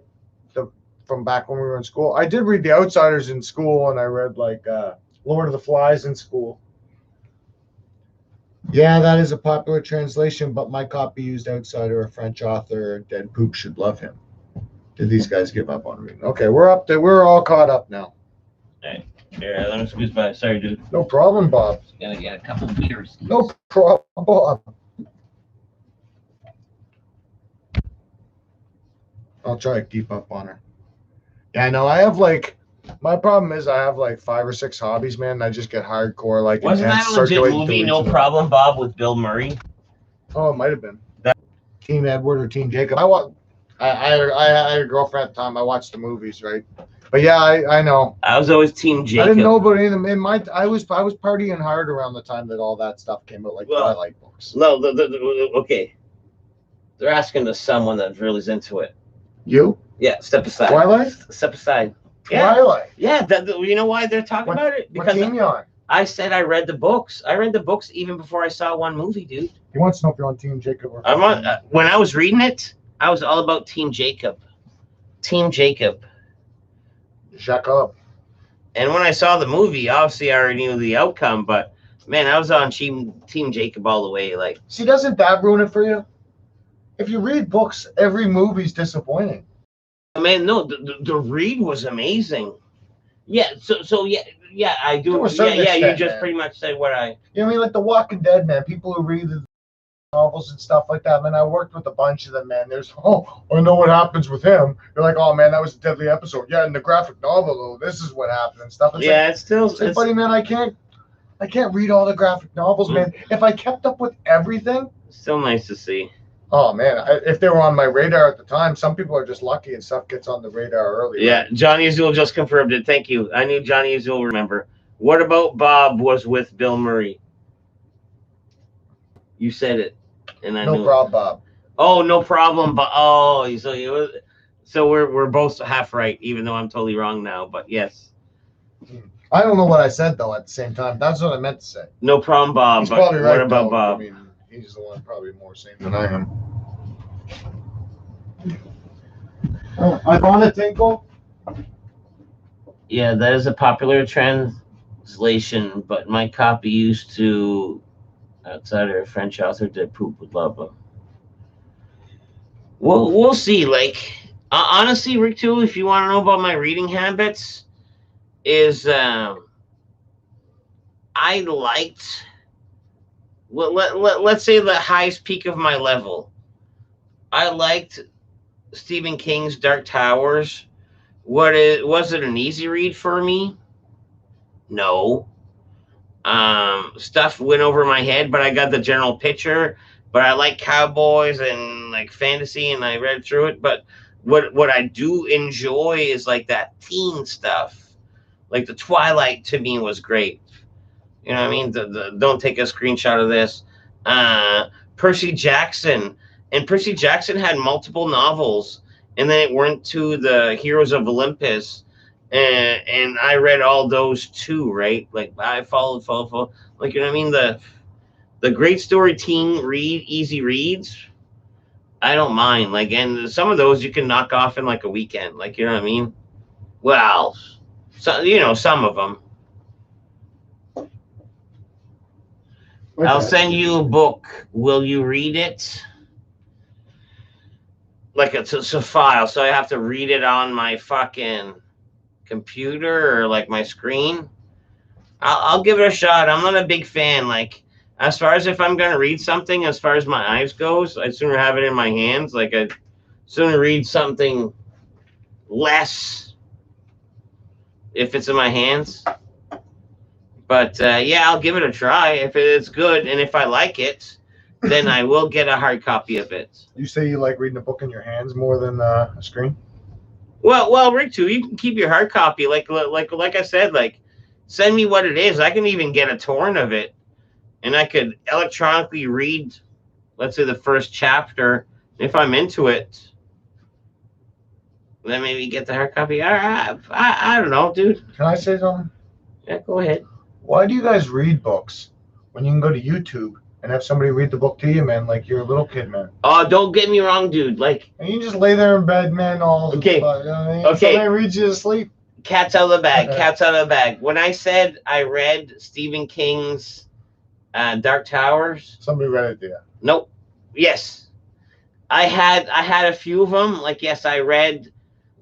from back when we were in school? I did read The Outsiders in school, and I read like Lord of the Flies in school. Yeah, that is a popular translation, but my copy used Outsider, a French author. Dead Poop should love him. Did these guys give up on reading? Okay, we're up there. We're all caught up now. All right. Here, let me squeeze by. Sorry, dude. No problem, Bob. Gonna get a couple beers. No problem, Bob. I'll try to keep up on her. Yeah, I know. I have like, my problem is I have like 5 or 6 hobbies, man. And I just get hardcore, like, wasn't that a legit movie, No Problem, Bob, with Bill Murray? Oh, it might have been. Team Edward or Team Jacob. I had a girlfriend at the time. I watched the movies, right? But yeah, I know. I was always Team Jacob. I didn't know about any of them. I was partying hard around the time that all that stuff came out, like Twilight books. No, okay. They're asking to someone that really is into it. You? Yeah, step aside. Twilight? Step aside. Twilight. Yeah, you know why they're talking about it? Because what team you on? I said I read the books. I read the books even before I saw one movie, dude. He wants to know if you're on Team Jacob or. I'm on. When I was reading it, I was all about Team Jacob. Team Jacob. Jacob. And when I saw the movie, obviously I already knew the outcome, but man, I was on Team Jacob all the way. Like, see, doesn't that ruin it for you? If you read books, every movie's disappointing. Man, no, the read was amazing. Yeah, so yeah, I do. Yeah, you just pretty much said what I. You know what I mean? Like The Walking Dead, man. People who read the novels and stuff like that, man. I worked with a bunch of them, man. There's, I know what happens with him. You're like, oh man, that was a deadly episode. Yeah, in the graphic novel, though, this is what happened and stuff. It's still. It's funny, man. I can't read all the graphic novels, man. If I kept up with everything. Still nice to see. Oh man, if they were on my radar at the time, some people are just lucky and stuff gets on the radar early. Yeah, right? Johnny Azul just confirmed it. Thank you. I knew Johnny Azul. Remember. What about Bob was with Bill Murray? You said it, and I knew. No problem, Bob. Oh, no problem, but so we're both half right, even though I'm totally wrong now. But yes. I don't know what I said though. At the same time, that's what I meant to say. No problem, Bob. He's probably right. What about Bob? I mean, he's the one probably more sane than I am. Ivana Tinkle? Yeah, that is a popular translation, but my copy used to Outsider, French author Dead Poop would love him. We'll see. Like, honestly, Rick, too, if you want to know about my reading habits, is I liked. Well, let's say the highest peak of my level. I liked Stephen King's Dark Towers. Was it an easy read for me? No. Stuff went over my head, but I got the general picture. But I like cowboys and like fantasy, and I read through it. But what I do enjoy is like that teen stuff. Like the Twilight to me was great. You know what I mean? Don't take a screenshot of this. Percy Jackson And Percy Jackson had multiple novels, and then it went to the Heroes of Olympus, and I read all those too, right? Like I followed, like you know what I mean. The great story teen read easy reads, I don't mind. Like, and some of those you can knock off in like a weekend, like you know what I mean. Well, so you know some of them. I'll send you a book. Will you read it? Like it's a file, so I have to read it on my fucking computer or like my screen. I'll give it a shot. I'm not a big fan. Like as far as if I'm gonna read something, as far as my eyes goes, I'd sooner have it in my hands. Like I'd sooner read something less if it's in my hands. But yeah, I'll give it a try. If it's good and if I like it, then I will get a hard copy of it. You say you like reading a book in your hands more than a screen? Well, Rick, too. You can keep your hard copy. Like I said, like send me what it is. I can even get a torrent of it, and I could electronically read, let's say, the first chapter. If I'm into it, then maybe get the hard copy. I don't know, dude. Can I say something? Yeah, go ahead. Why do you guys read books when you can go to YouTube and have somebody read the book to you, man, like you're a little kid, man? Oh, don't get me wrong, dude. Like, and you just lay there in bed, man, all okay, you know what I mean? okay. Somebody reads you to sleep. Cat's out of the bag. Cat's out of the bag. When I said I read Stephen King's Dark Towers, somebody read it to you. Nope. Yes, I had a few of them. Like, yes, I read.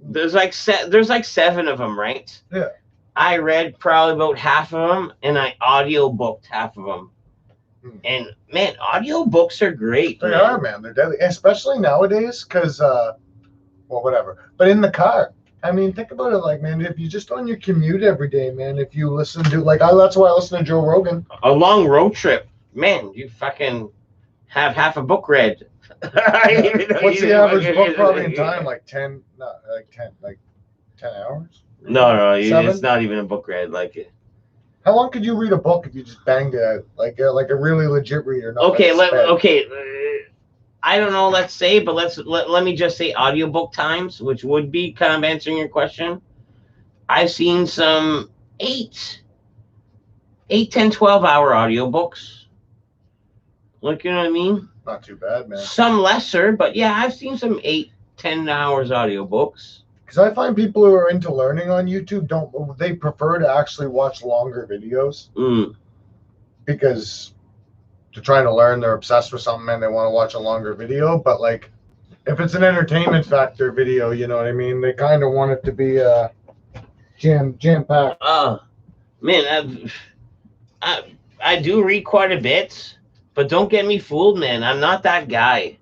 There's like 7 of them, right? Yeah. I read probably about half of them, and I audiobooked half of them. And man, audiobooks are great. They are, man. They're deadly, especially nowadays, because well, whatever. But in the car, I mean, think about it, like, man, if you just on your commute every day, man, if you listen to that's why I listen to Joe Rogan. A long road trip, man, you fucking have half a book read. What's the average book probably in time? Like 10 hours? No, it's not even a book read. Like it. How long could you read a book if you just banged it out, like a really legit reader? Okay, I don't know. Let's say, but let me just say audiobook times, which would be kind of answering your question. I've seen some 8, 10, 12-hour audiobooks. Like, you know what I mean? Not too bad, man. Some lesser, but yeah, I've seen some 8, 10 hours audiobooks. Because I find people who are into learning on YouTube they prefer to actually watch longer videos. Because they're trying to learn, they're obsessed with something and they want to watch a longer video. But like, if it's an entertainment factor video, you know what I mean? They kind of want it to be jam-packed. Man, I do read quite a bit, but don't get me fooled, man. I'm not that guy.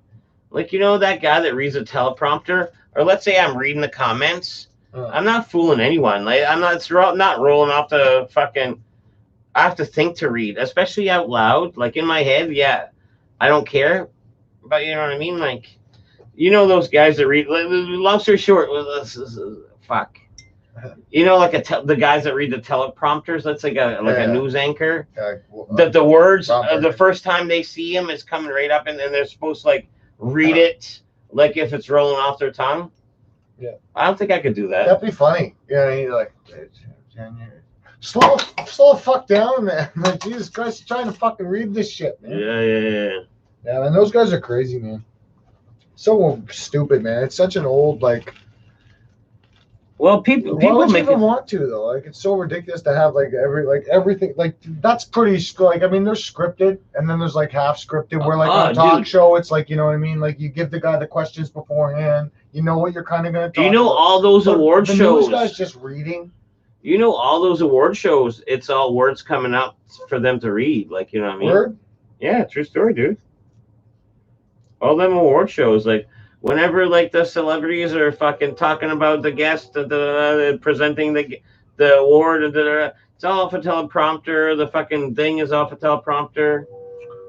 Like, you know, that guy that reads a teleprompter? Or let's say I'm reading the comments. I'm not fooling anyone. Like, I'm not rolling off the fucking... I have to think to read, especially out loud. Like, in my head, yeah, I don't care. But you know what I mean? Like, you know those guys that read... Long story short, fuck. You know, like the guys that read the teleprompters, that's like a news anchor. The words, the first time they see him is coming right up, and then they're supposed to, like, read it. Like if it's rolling off their tongue. Yeah. I don't think I could do that. That'd be funny. Yeah, you're like, slow the fuck down, man. Like, Jesus Christ, trying to fucking read this shit, man. Yeah. Yeah, man, those guys are crazy, man. So stupid, man. It's such an old, like... Well, people would you even want to, though? Like, it's so ridiculous to have, like, everything. Like, that's pretty, like, I mean, they're scripted, and then there's, like, half scripted, where, like, on a talk show, it's like, you know what I mean? Like, you give the guy the questions beforehand. You know what you're kind of going to talk about. All those award shows? Those guys just reading. You know, all those award shows, it's all words coming up for them to read. Like, you know what I mean? Word? Yeah, true story, dude. All them award shows, like, whenever, like, the celebrities are fucking talking about the guest, presenting the award, it's all off a teleprompter. The fucking thing is off a teleprompter.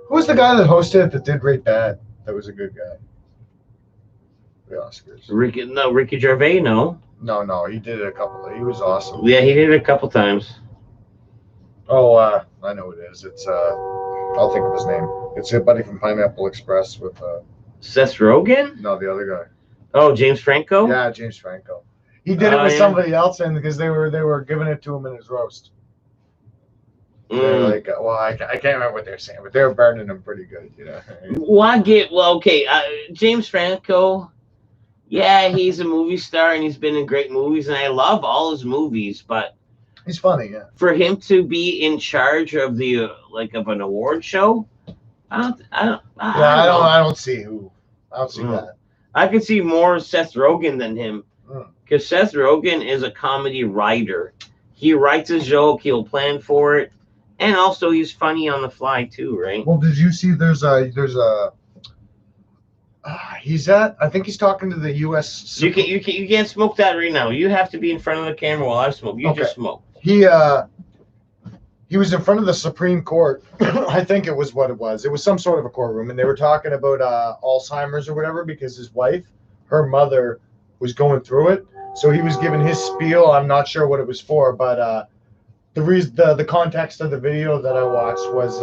Who was the guy that hosted it that did Great Bad? That was a good guy. The Oscars. Ricky Gervais, no. No, he did it a couple. He was awesome. Yeah, he did it a couple times. Oh, I know what it is. It's I'll think of his name. It's a buddy from Pineapple Express with Seth Rogen? No, the other guy. Oh, James Franco? Yeah, James Franco. He did it with somebody else in because they were giving it to him in his roast. They're like, well, I can't remember what they're saying, but they were burning him pretty good, you know. Okay, James Franco, yeah, he's a movie star and he's been in great movies, and I love all his movies, but he's funny, yeah. For him to be in charge of the of an award show, I don't see that. I could see more Seth Rogen than him, because Seth Rogen is a comedy writer. He writes a joke, he'll plan for it. And also, he's funny on the fly too, right? Well, did you see? I think he's talking to the U.S. You can't smoke that right now. You have to be in front of the camera while I smoke. You just smoke. He was in front of the Supreme Court. I think it was what it was. It was some sort of a courtroom, and they were talking about Alzheimer's or whatever because his wife, her mother, was going through it. So he was giving his spiel. I'm not sure what it was for, but. The context of the video that I watched was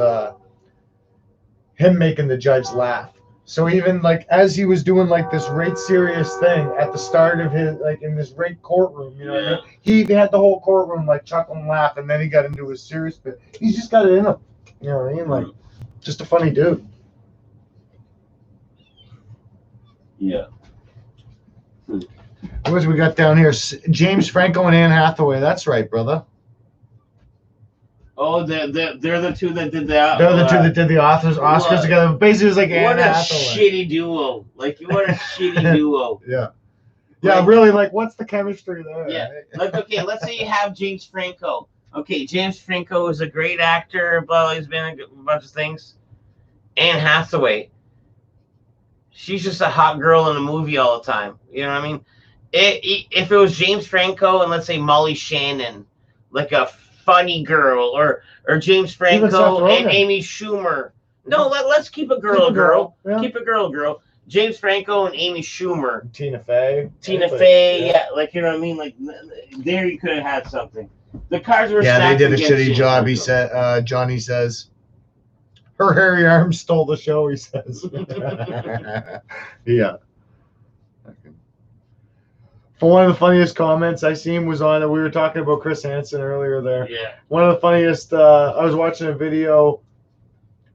him making the judge laugh. So even as he was doing this right serious thing at the start of his in this right courtroom, you know what I mean? He had the whole courtroom chuckle and laugh, and then he got into his serious bit. He's just got it in him. You know what I mean? Just a funny dude. Yeah. What we got down here? James Franco and Anne Hathaway. That's right, brother. Oh, they're the two that did that. They're the two that did the Oscars together. Basically, it was like Anne Hathaway. Shitty duo. What a shitty duo. Yeah. Yeah, really, what's the chemistry there? Yeah. Okay, let's say you have James Franco. Okay, James Franco is a great actor, but he's been in a bunch of things. Anne Hathaway. She's just a hot girl in a movie all the time. You know what I mean? If it was James Franco and let's say Molly Shannon, a funny girl, or James Franco and Amy Schumer. No, let's keep a girl. Yeah. Keep a girl. James Franco and Amy Schumer. Tina Fey, yeah. You know what I mean? There you could have had something. The cards were stacked. Yeah, they did a shitty job. He said, Johnny says, her hairy arm stole the show, he says. Yeah. One of the funniest comments I seen was on, we were talking about Chris Hansen earlier there. Yeah. One of the funniest, I was watching a video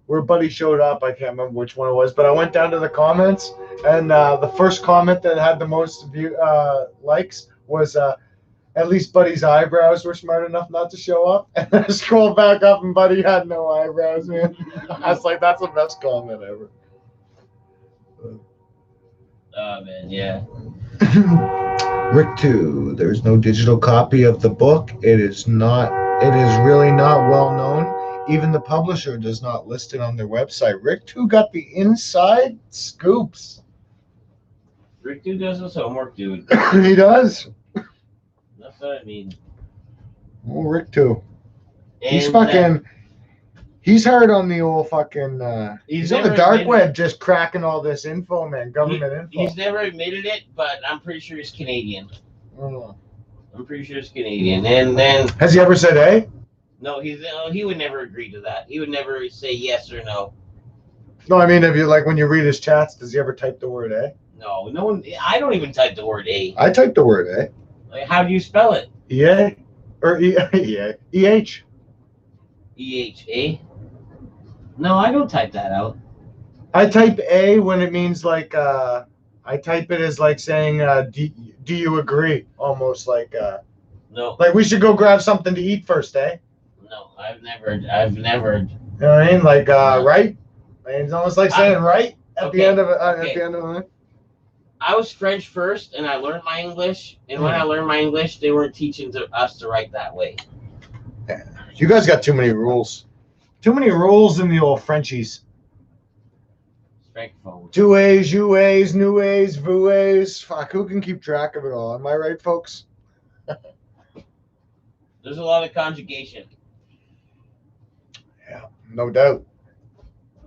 where a buddy showed up. I can't remember which one it was, but I went down to the comments, and the first comment that had the most likes was, at least Buddy's eyebrows were smart enough not to show up. And I scrolled back up, and Buddy had no eyebrows, man. I was like, that's the best comment ever. Oh, man, yeah. Rick 2, there's no digital copy of the book. It is really not well known. Even the publisher does not list it on their website. Rick 2 got the inside scoops. Rick 2 does his homework, dude. He does. That's what I mean. Oh, Rick 2. He's fucking... He's hard on the old fucking. He's on the dark web, just cracking all this info, man. Government info. He's never admitted it, but I'm pretty sure he's Canadian. I'm pretty sure he's Canadian. And then has he ever said A? No, he would never agree to that. He would never say yes or no. No, I mean, if you when you read his chats, does he ever type the word A? No one. I don't even type the word A. I type the word A. How do you spell it? EA or EA? EH. EHA. No, I don't type that out. I type A when it means I type it as saying, do you agree? Almost no. We should go grab something to eat first, eh? No, I've never. You know what I mean? Right? It's almost like saying right at the end of it. At the end of it. I was French first, and I learned my English. And when I learned my English, they weren't teaching us to write that way. Yeah. You guys got too many rules. Too many rules in the old Frenchies. Francophone. Two A's, you A's, new A's, vous A's. Fuck, who can keep track of it all? Am I right, folks? There's a lot of conjugation. Yeah, no doubt.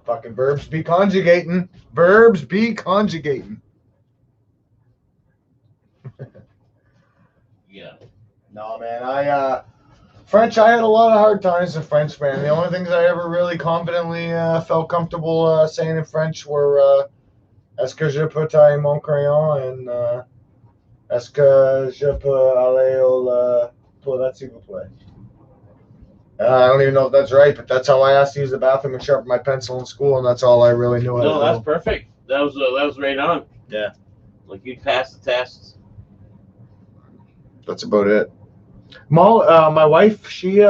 Fucking verbs be conjugating. Verbs be conjugating. Yeah. No, man, French, I had a lot of hard times in French, man. The only things I ever really confidently felt comfortable saying in French were Est-ce que je peux tailler mon crayon and est-ce que je peux aller au toilette, s'il vous plaît? I don't even know if that's right, but that's how I asked to use the bathroom and sharpen my pencil in school, and that's all I really knew how to No, do. that's perfect. That was right on. Yeah. Like you'd pass the tests. That's about it. My wife, she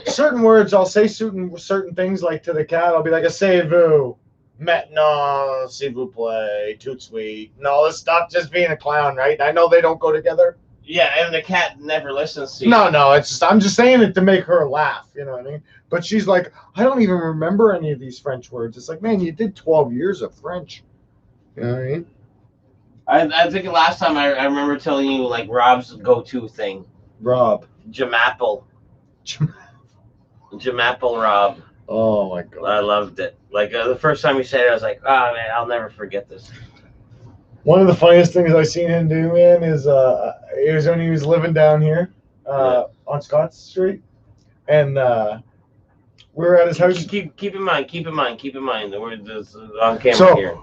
certain words I'll say certain things like to the cat. I'll be like, "Savez-vous, maintenant, s'il vous plaît, tout de suite," and all this stuff, just being a clown, right? I know they don't go together. Yeah, and the cat never listens to you. No, it's just I'm just saying it to make her laugh, you know what I mean? But she's like, I don't even remember any of these French words. It's like, man, you did 12 years of French. You know what I mean? I think last time I remember telling you like Rob's go-to thing. Rob. Jamapple. Jamapple Rob. Oh my god. I loved it. Like the first time he said it, I was like, oh man, I'll never forget this. One of the funniest things I seen him do, man, is it was when he was living down here on Scott Street, and we were at his house. Keep in mind that we're just on camera So here.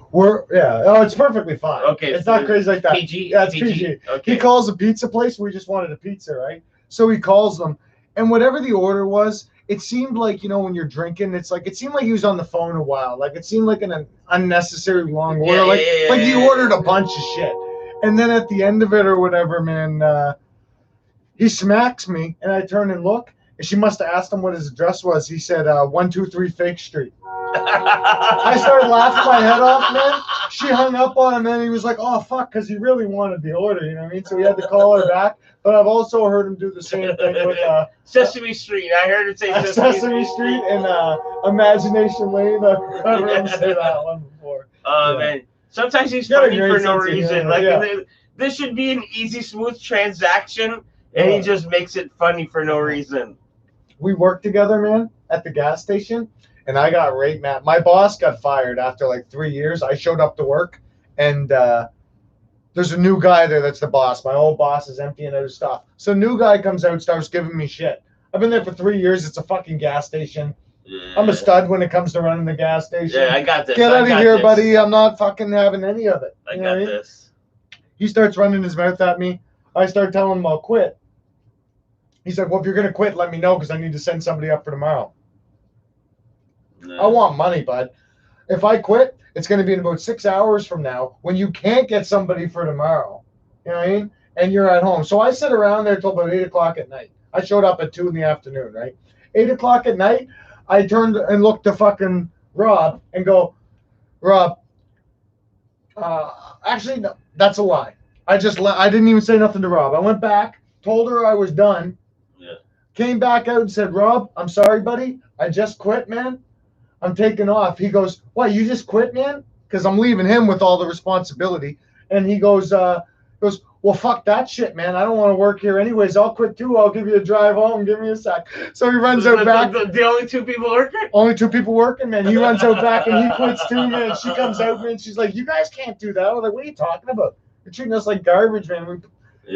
It's perfectly fine. Okay, it's not crazy like that. PG. Yeah, it's PG. Okay. He calls a pizza place. We just wanted a pizza, right? So he calls them, and whatever the order was, it seemed like, when you're drinking, it seemed like he was on the phone a while. Like it seemed like an unnecessary long order. Like he ordered a bunch of shit. And then at the end of it or whatever, man, he smacks me, and I turn and look, and she must have asked him what his address was. He said 123 Fake Street. I started laughing my head off, man. She hung up on him, and he was like, oh, fuck, because he really wanted the order, you know what I mean? So he had to call her back. But I've also heard him do the same thing with Sesame Street. I heard it say Sesame Street and Imagination Lane. I've heard him say that one before. Oh, man. Sometimes he's funny for no reason. This should be an easy, smooth transaction, and he just makes it funny for no reason. We worked together, man, at the gas station, and I got rate mad. My boss got fired after like 3 years. I showed up to work, and there's a new guy there that's the boss. My old boss is emptying out his stuff. So new guy comes out, starts giving me shit. I've been there for 3 years. It's a fucking gas station. Yeah. I'm a stud when it comes to running the gas station. Yeah, I got this. Get out of here, buddy. I'm not fucking having any of it. I got this. He starts running his mouth at me. I start telling him I'll quit. He's like, well, if you're going to quit, let me know because I need to send somebody up for tomorrow. No. I want money, bud. If I quit, it's going to be in about 6 hours from now when you can't get somebody for tomorrow. You know what I mean? And you're at home. So I sit around there till about 8 o'clock at night. I showed up at 2 in the afternoon, right? 8 o'clock at night, I turned and looked to fucking Rob and go, Rob, actually, no, that's a lie. I didn't even say nothing to Rob. I went back, told her I was done. Yeah. Came back out and said, Rob, I'm sorry, buddy. I just quit, man. I'm taking off. He goes, what, you just quit, man? Because I'm leaving him with all the responsibility. And he goes, well, fuck that shit, man. I don't want to work here anyways. I'll quit too. I'll give you a drive home. Give me a sec. So he runs out back. The only 2 people working? Only 2 people working, man. He runs out back and he quits too, man. She comes out, man. She's like, you guys can't do that. I was like, what are you talking about? You're treating us like garbage, man.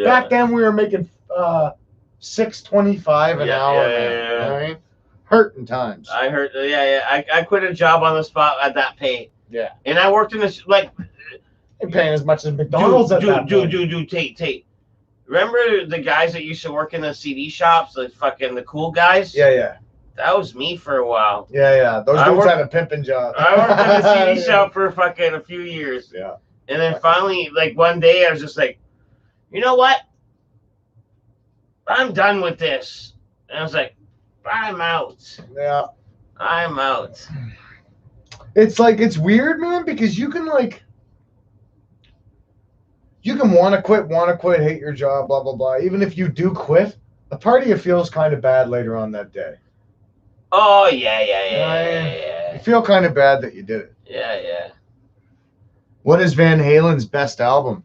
Back then we were making $6.25 an hour, man. You know what I mean? Hurting times. I heard, I quit a job on the spot at that pay. Yeah. And I worked in this, like, they're paying as much as McDonald's at that point. Tate. Remember the guys that used to work in the CD shops, the cool guys? Yeah. That was me for a while. Yeah. Those dudes had a pimping job. I worked in the CD shop for a few years. Yeah. And then finally, like one day, I was just like, you know what? I'm done with this. And I was like, I'm out. Yeah. I'm out. It's like, it's weird, man, because you can want to quit, hate your job, blah, blah, blah. Even if you do quit, a part of you feels kind of bad later on that day. Oh, yeah. You feel kind of bad that you did it. Yeah. What is Van Halen's best album?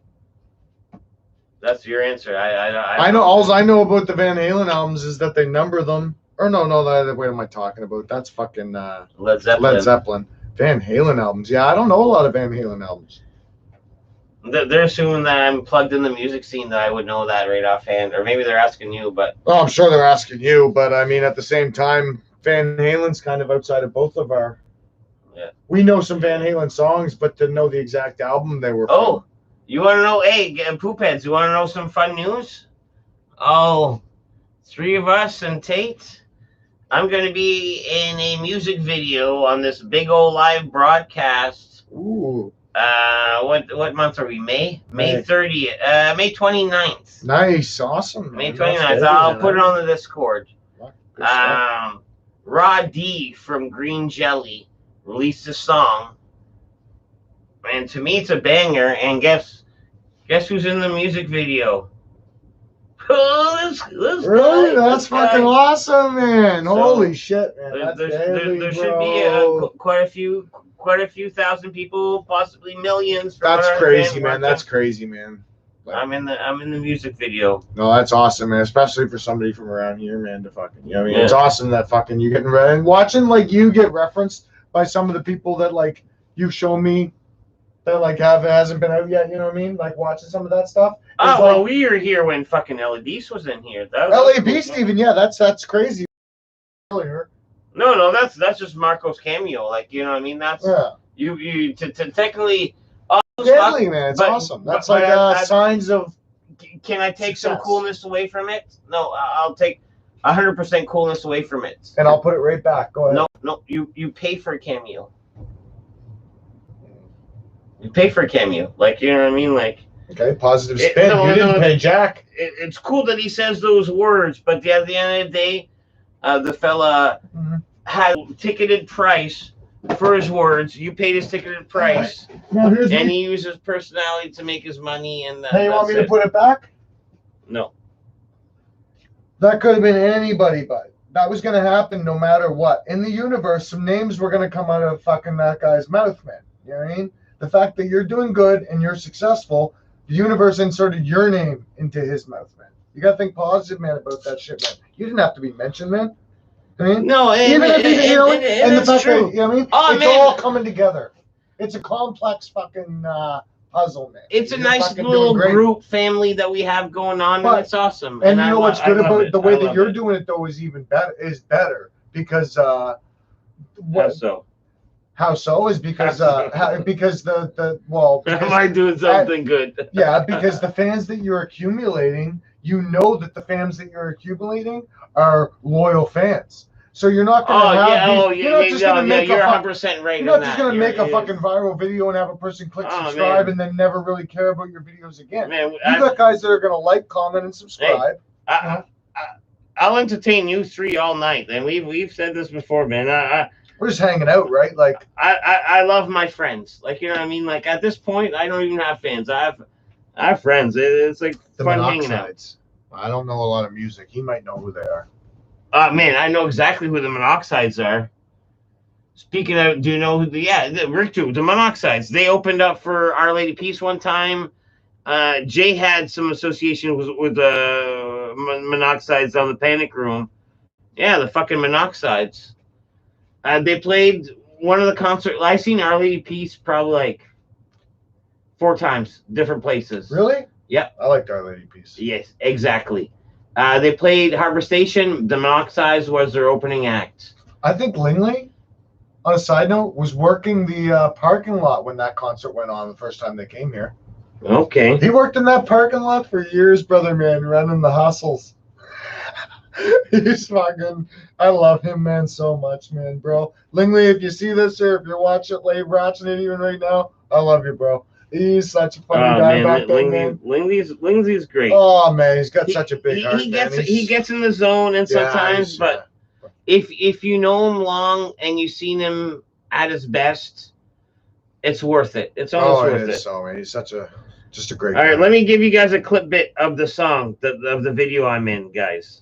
That's your answer. I know. All I know about the Van Halen albums is that they number them. Or no, what am I talking about? That's fucking Led Zeppelin. Van Halen albums. Yeah, I don't know a lot of Van Halen albums. They're assuming that I'm plugged in the music scene that I would know that right offhand. Or maybe they're asking you, but... Oh, I'm sure they're asking you, but I mean, at the same time, Van Halen's kind of outside of both of our Yeah. We know some Van Halen songs, but to know the exact album they were from. Oh, you want to know? Hey, poop heads, you want to know some fun news? Oh, 3 of us and Tate. I'm going to be in a music video on this big old live broadcast. Ooh. What month are we? May 30th. May 29th. Nice, awesome. May Man. 29th. I'll put it on the Discord. Good stuff. Raw D from Green Jelly released a song, and to me it's a banger. And guess who's in the music video? Oh, this Really? guy, That's fucking awesome, man. So, holy shit, man. There should be quite a few thousand people, possibly millions. That's crazy, man. That's crazy, man. Like, I'm in the music video. No, that's awesome, man. Especially for somebody from around here, man. To fucking, you know what I mean? Yeah. It's awesome that fucking you getting read and watching like you get referenced by some of the people that like you've shown me that like hasn't been out yet. You know what I mean? Like watching some of that stuff. Oh, well, we were here when fucking L.A. Beast was in here. L.A. Beast, even, yeah, that's crazy. Earlier. No, that's just Marco's cameo. Like, you know what I mean? That's you to technically. Deadly, man. It's awesome. That's signs of. Can I take some success. coolness away from it? No, I'll take 100% coolness away from it. And I'll put it right back. Go ahead. No, you pay for a cameo. You pay for a cameo. Like, you know what I mean? Like. Okay, positive spin. You didn't pay Jack. It's cool that he says those words, but at the end of the day, the fella had ticketed price for his words. You paid his ticketed price, and he used his personality to make his money. And hey, you want me to put it back? No. That could have been anybody, but that was going to happen no matter what. In the universe, some names were going to come out of fucking that guy's mouth, man. You know what I mean? The fact that you're doing good and you're successful, the universe inserted your name into his mouth, man. You got to think positive, man, about that shit, man. You didn't have to be mentioned, man. I mean, no, even if you know it, and the fact true. that, you know what I mean? Oh, it's all coming together. It's a complex fucking puzzle, man. It's a nice little group family that we have going on, and it's awesome. And you know what's good about the way that you're doing it, though, is even better because How so? How so is because because well am I doing something good? Yeah, because the fans that you're accumulating, you know that the fans that you're accumulating are loyal fans. So you're not going to have you're not just going to make you're 100% right. You're not just going to make a fucking viral video and have a person click subscribe and then never really care about your videos again. Man, you got guys that are going to like, comment, and subscribe. Hey, I'll entertain you 3 all night, and we've said this before, man. We're just hanging out, right? Like I love my friends. Like, you know what I mean? Like at this point, I don't even have fans. I have friends. It's like fun hanging out. I don't know a lot of music. He might know who they are. Man, I know exactly who the Monoxides are. Speaking of, do you know who Rick too? The Monoxides. They opened up for Our Lady Peace one time. Jay had some association with the Monoxides on the Panic Room. Yeah, the fucking Monoxides. They played one of the concerts. I've seen Our Lady Peace probably like 4 times, different places. Really? Yeah. I liked Our Lady Peace. Yes, exactly. They played Harbor Station. The Monoxides was their opening act. I think Lingley, on a side note, was working the parking lot when that concert went on the first time they came here. Okay. He worked in that parking lot for years, brother, man, running the hustles. He's fucking, I love him, man, so much, man, bro. Lingley, if you see this or if you're watching it even right now, I love you, bro. He's such a funny guy back then, man. Lingley's great. Oh man, he's got such a big heart. He gets in the zone, and sometimes, but if you know him long and you've seen him at his best, it's worth it. It's almost worth it. So man, he's just a great. All right, let me give you guys a clip bit of the song, of the video I'm in, guys.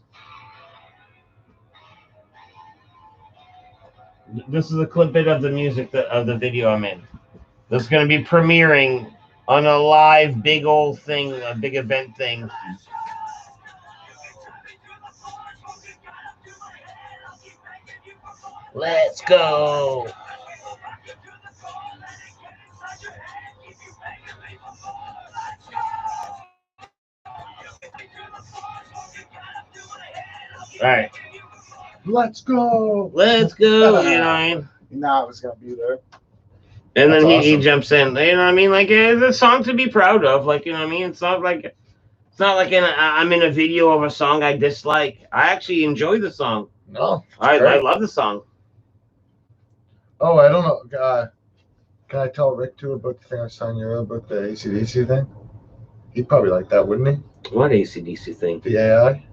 This is a clip bit of the music of the video I'm in. That's going to be premiering on a live big old thing, a big event thing. Let's go. All right. Let's go. Let's go. You know what I mean? Nah, it was gonna be there. And That's then he awesome. jumps in. You know what I mean? Like it's a song to be proud of. Like you know what I mean? It's not like I'm in a video of a song I dislike. I actually enjoy the song. No, I great. love the song. Oh, I don't know. Can I tell Rick too about the thing I was telling you earlier about the AC/DC thing? He'd probably like that, wouldn't he? What AC/DC thing? The AI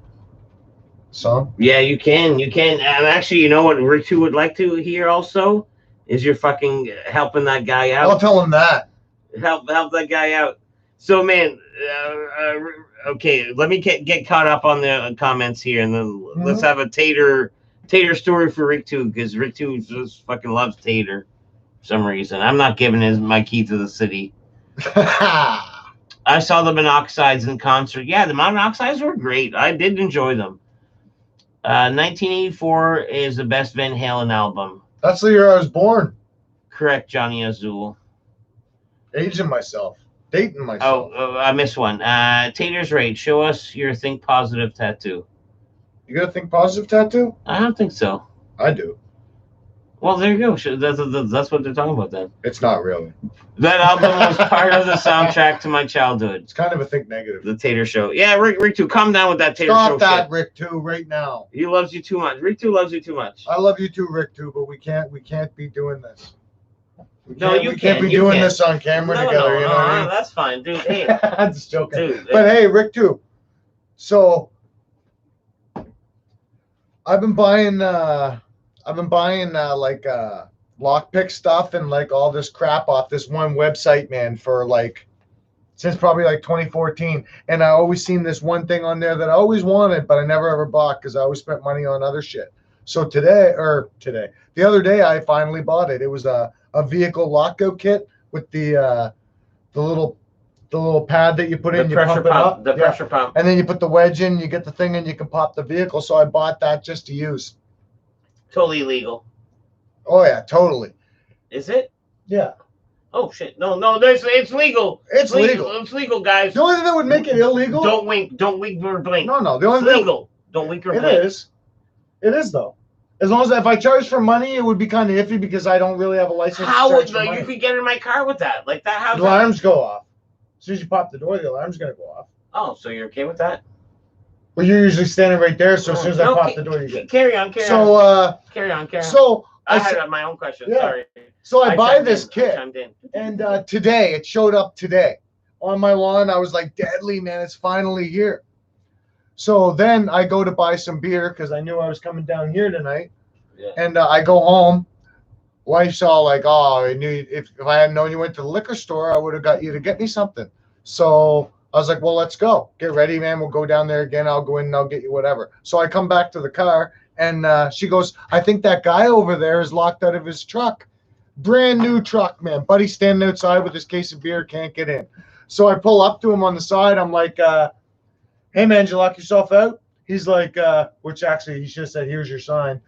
song. Yeah, you can. You can. And actually, you know what Rick 2 would like to hear also is you're fucking helping that guy out. I'll tell him that. Help that guy out. So, man, okay, let me get caught up on the comments here, and then let's have a Tater story for Rick 2, because Rick 2 just fucking loves Tater for some reason. I'm not giving my key to the city. I saw the Monoxides in concert. Yeah, the Monoxides were great. I did enjoy them. 1984 is the best Van Halen album. That's the year I was born. Correct, Johnny Azul. Aging myself. Dating myself. Oh, I missed one. Tater's right. Show us your Think Positive tattoo. You got a Think Positive tattoo? I don't think so. I do. Well, there you go. That's what they're talking about then. It's not really. That album was part of the soundtrack to my childhood. It's kind of a Think Negative. The Tater Show. Yeah, Rick 2, calm down with that Tater Show. Stop that, shit. Rick 2, right now. He loves you too much. Rick 2 loves you too much. I love you too, Rick 2, but we can't be doing this. We can't be you doing can. this on camera together. You know what I mean? That's fine, dude. Hey, I'm just joking. dude. But hey, Rick 2. So I've been buying like lockpick stuff and like all this crap off this one website, man, for like since probably like 2014. And I always seen this one thing on there that I always wanted, but I never ever bought because I always spent money on other shit. So the other day I finally bought it. It was a vehicle lockout kit with the little pad that you put in, you pump it up. The pressure pump. And then you put the wedge in, you get the thing, and you can pop the vehicle. So I bought that just to use. Totally illegal. Oh yeah, totally. Is it? Yeah. Oh shit! No, it's legal. It's legal. It's legal, guys. The only thing that would make it illegal. Don't wink or blink. No. The only It's thing. legal. Don't wink or blink. It is. It is though. As long as if I charge for money, it would be kind of iffy because I don't really have a license. How to would charge for money. you could get in my car with that? Like that? How's The alarms go off. As soon as you pop the door, the alarm's gonna go off. Oh, so you're okay with that? Well, you're usually standing right there, so as soon as I pop the door, you get. Carry on. So carry on. So I had my own question. Yeah. Sorry. So I buy this kit, chimed in. and today it showed up today on my lawn. I was like, deadly, man, it's finally here. So then I go to buy some beer because I knew I was coming down here tonight. Yeah. And I go home. Wife's all like, "Oh, I knew if I hadn't known you went to the liquor store, I would have got you to get me something." So I was like, "Well, let's go. Get ready, man. We'll go down there again. I'll go in and I'll get you whatever." So I come back to the car, and she goes, "I think that guy over there is locked out of his truck. Brand new truck, man. Buddy's standing outside with his case of beer, can't get in." So I pull up to him on the side. I'm like, "Hey, man, did you lock yourself out?" He's like, which actually he should have said, "Here's your sign."